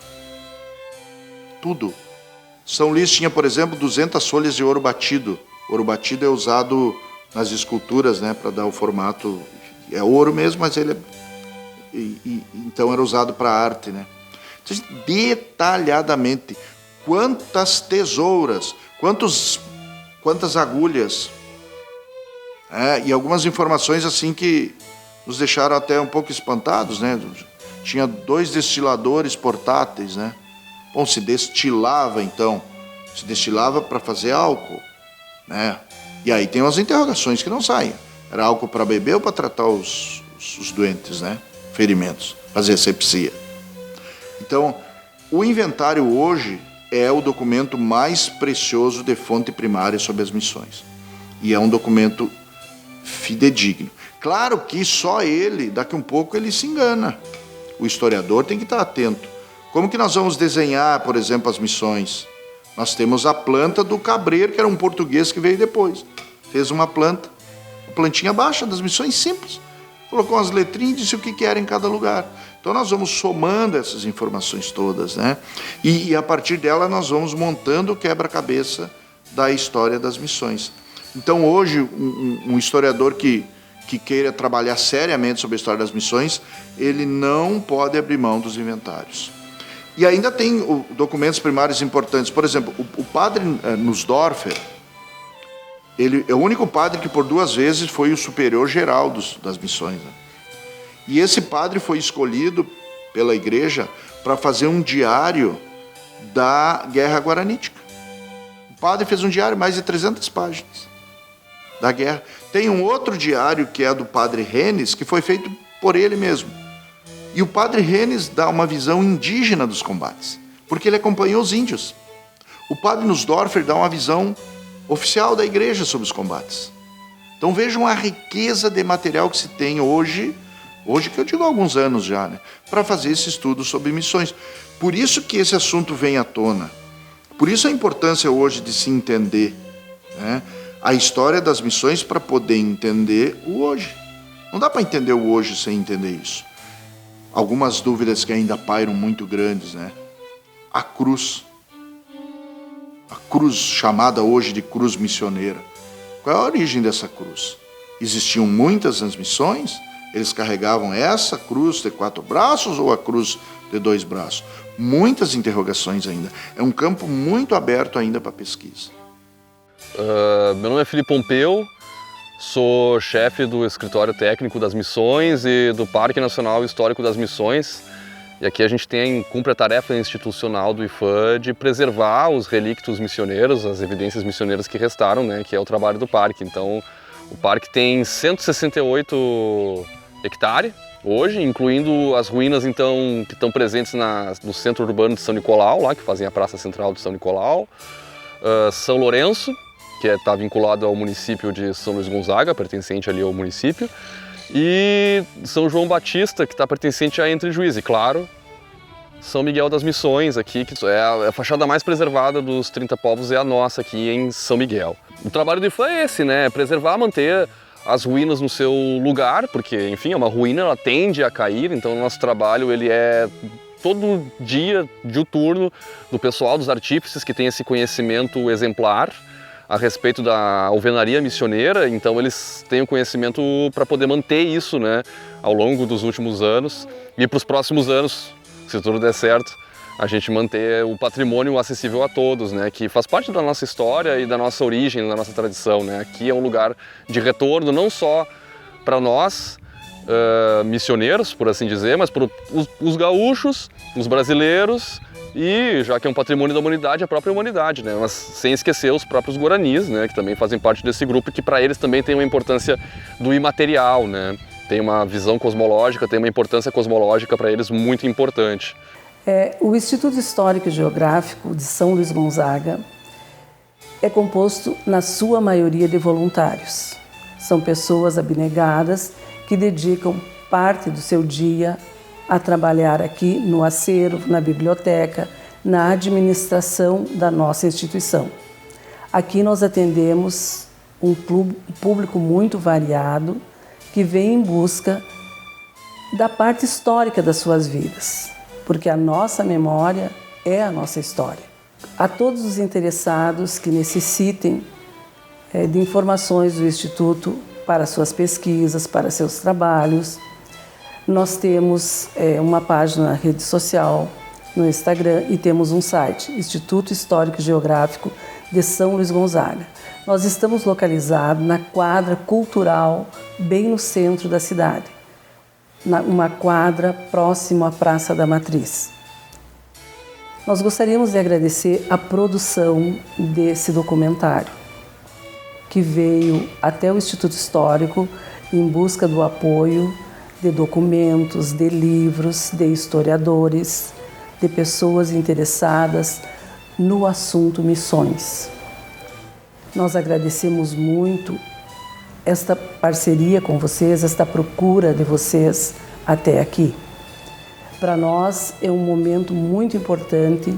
Tudo. São Luís tinha, por exemplo, 200 folhas de ouro batido. Ouro batido é usado nas esculturas, né, para dar o formato. É ouro mesmo, mas ele então era usado para arte, né? Então, detalhadamente, quantas tesouras, quantas agulhas, e algumas informações assim que nos deixaram até um pouco espantados, né? Tinha 2 destiladores portáteis, né? Bom, se destilava então, se destilava para fazer álcool, né? E aí tem umas interrogações que não saem. Era álcool para beber ou para tratar os doentes, né? Ferimentos, fazer asepsia. Então, o inventário hoje é o documento mais precioso de fonte primária sobre as missões. E é um documento fidedigno. Claro que só ele, daqui um pouco, ele se engana. O historiador tem que estar atento. Como que nós vamos desenhar, por exemplo, as missões? Nós temos a planta do Cabreiro, que era um português que veio depois. Fez uma planta, a plantinha baixa das missões simples. Colocou umas letrinhas e disse o que era em cada lugar. Então nós vamos somando essas informações todas, né? E a partir dela nós vamos montando o quebra-cabeça da história das missões. Então hoje um historiador que queira trabalhar seriamente sobre a história das missões, ele não pode abrir mão dos inventários. E ainda tem documentos primários importantes. Por exemplo, o padre Nussdorfer, ele é o único padre que por 2 vezes foi o superior geral das missões, né? E esse padre foi escolhido pela igreja para fazer um diário da Guerra Guaranítica. O padre fez um diário, mais de 300 páginas, da guerra. Tem um outro diário que é do padre Rennes, que foi feito por ele mesmo. E o padre Rennes dá uma visão indígena dos combates, porque ele acompanhou os índios. O padre Nussdorfer dá uma visão oficial da igreja sobre os combates. Então vejam a riqueza de material que se tem hoje que eu digo há alguns anos já, né, para fazer esse estudo sobre missões. Por isso que esse assunto vem à tona. Por isso a importância hoje de se entender, né, a história das missões para poder entender o hoje. Não dá para entender o hoje sem entender isso. Algumas dúvidas que ainda pairam muito grandes, né? A cruz chamada hoje de cruz missioneira. Qual é a origem dessa cruz? Existiam muitas nas missões? Eles carregavam essa cruz de 4 braços ou a cruz de 2 braços? Muitas interrogações ainda. É um campo muito aberto ainda para pesquisa.
Meu nome é Felipe Pompeu, sou chefe do Escritório Técnico das Missões e do Parque Nacional Histórico das Missões. E aqui a gente cumpre a tarefa institucional do IFAM de preservar os relictos missioneiros, as evidências missioneiras que restaram, né, que é o trabalho do parque. Então, o parque tem 168 hectares hoje, incluindo as ruínas então, que estão presentes no centro urbano de São Nicolau, lá, que fazem a Praça Central de São Nicolau. São Lourenço, que está vinculado ao município de São Luís Gonzaga, pertencente ali ao município. E São João Batista, que está pertencente a Entre Juízes, e claro, São Miguel das Missões aqui, que é a fachada mais preservada dos 30 povos, é a nossa aqui em São Miguel. O trabalho do IFAM é esse, né? Preservar, manter as ruínas no seu lugar, porque, enfim, é uma ruína, ela tende a cair, então o nosso trabalho ele é todo dia, diuturno, do pessoal, dos artífices que tem esse conhecimento exemplar a respeito da alvenaria missioneira, então eles têm o conhecimento para poder manter isso, né, ao longo dos últimos anos e para os próximos anos, se tudo der certo, a gente manter o patrimônio acessível a todos, né, que faz parte da nossa história e da nossa origem, da nossa tradição, né. Aqui é um lugar de retorno não só para nós, missioneiros, por assim dizer, mas para os gaúchos, os brasileiros e, já que é um patrimônio da humanidade, a própria humanidade, né, mas sem esquecer os próprios guaranis, né, que também fazem parte desse grupo e que para eles também tem uma importância do imaterial, né, tem uma visão cosmológica, tem uma importância cosmológica para eles muito importante.
O Instituto Histórico e Geográfico de São Luís Gonzaga é composto, na sua maioria, de voluntários. São pessoas abnegadas que dedicam parte do seu dia a trabalhar aqui no acervo, na biblioteca, na administração da nossa instituição. Aqui nós atendemos um público muito variado que vem em busca da parte histórica das suas vidas, porque a nossa memória é a nossa história. A todos os interessados que necessitem de informações do Instituto para suas pesquisas, para seus trabalhos, nós temos uma página na rede social, no Instagram, e temos um site, Instituto Histórico e Geográfico de São Luís Gonzaga. Nós estamos localizados na quadra cultural, bem no centro da cidade, uma quadra próximo à Praça da Matriz. Nós gostaríamos de agradecer a produção desse documentário, que veio até o Instituto Histórico em busca do apoio de documentos, de livros, de historiadores, de pessoas interessadas no assunto missões. Nós agradecemos muito esta parceria com vocês, esta procura de vocês até aqui. Para nós é um momento muito importante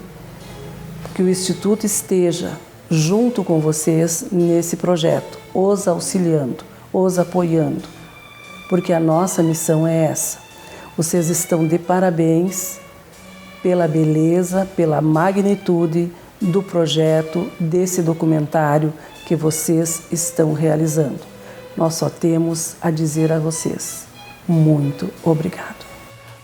que o Instituto esteja junto com vocês nesse projeto, os auxiliando, os apoiando, porque a nossa missão é essa. Vocês estão de parabéns pela beleza, pela magnitude do projeto, desse documentário que vocês estão realizando. Nós só temos a dizer a vocês, muito obrigado.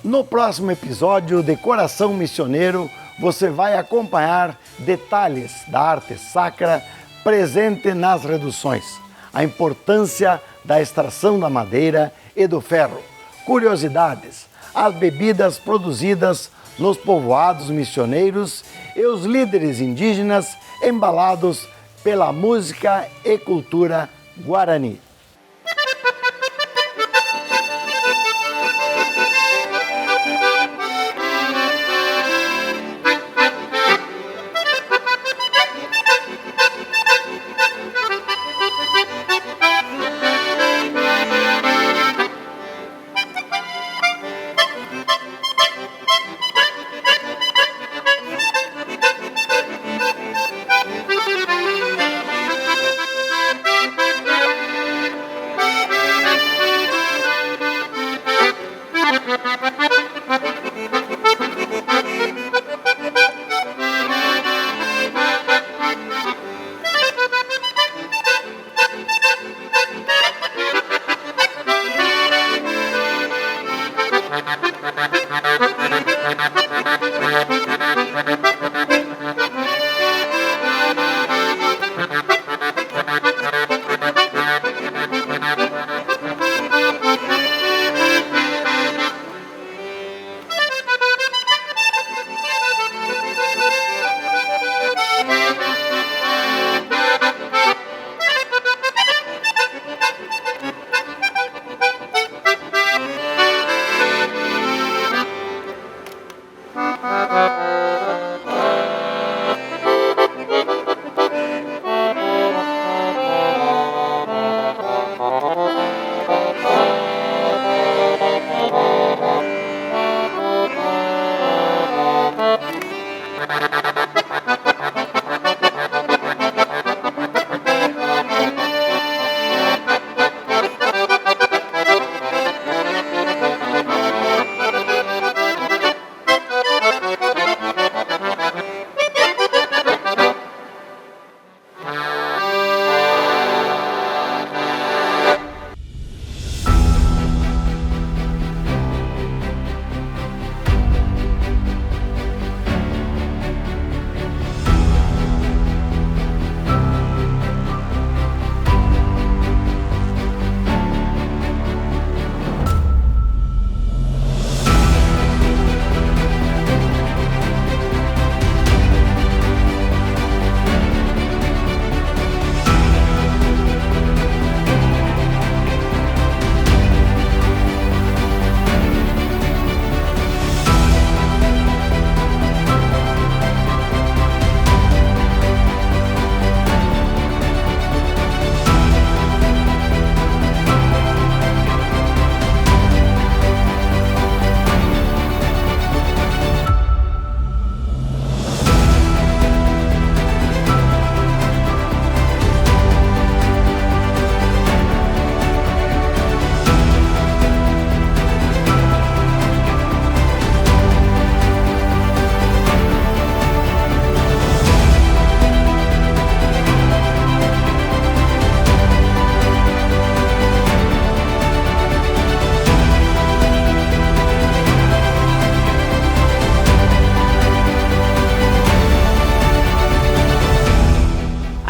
No próximo episódio de Coração Missioneiro, você vai acompanhar detalhes da arte sacra presente nas reduções, a importância da extração da madeira e do ferro, curiosidades, as bebidas produzidas nos povoados missioneiros e os líderes indígenas embalados pela música e cultura guarani.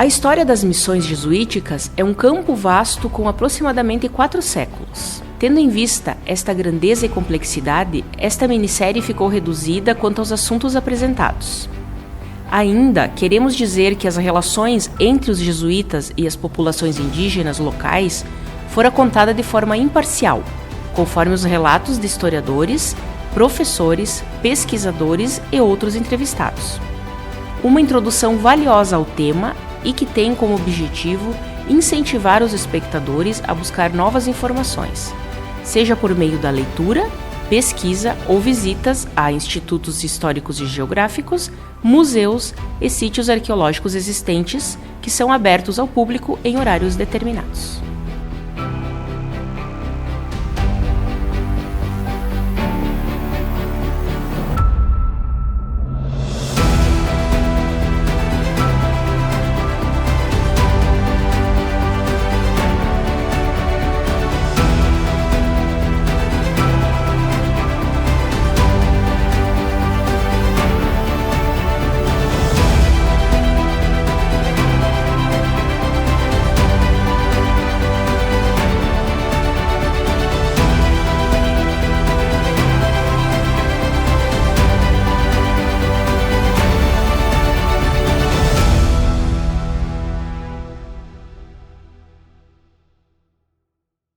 A história das missões jesuíticas é um campo vasto com aproximadamente 4 séculos. Tendo em vista esta grandeza e complexidade, esta minissérie ficou reduzida quanto aos assuntos apresentados. Ainda queremos dizer que as relações entre os jesuítas e as populações indígenas locais foram contadas de forma imparcial, conforme os relatos de historiadores, professores, pesquisadores e outros entrevistados. Uma introdução valiosa ao tema e que tem como objetivo incentivar os espectadores a buscar novas informações, seja por meio da leitura, pesquisa ou visitas a institutos históricos e geográficos, museus e sítios arqueológicos existentes que são abertos ao público em horários determinados.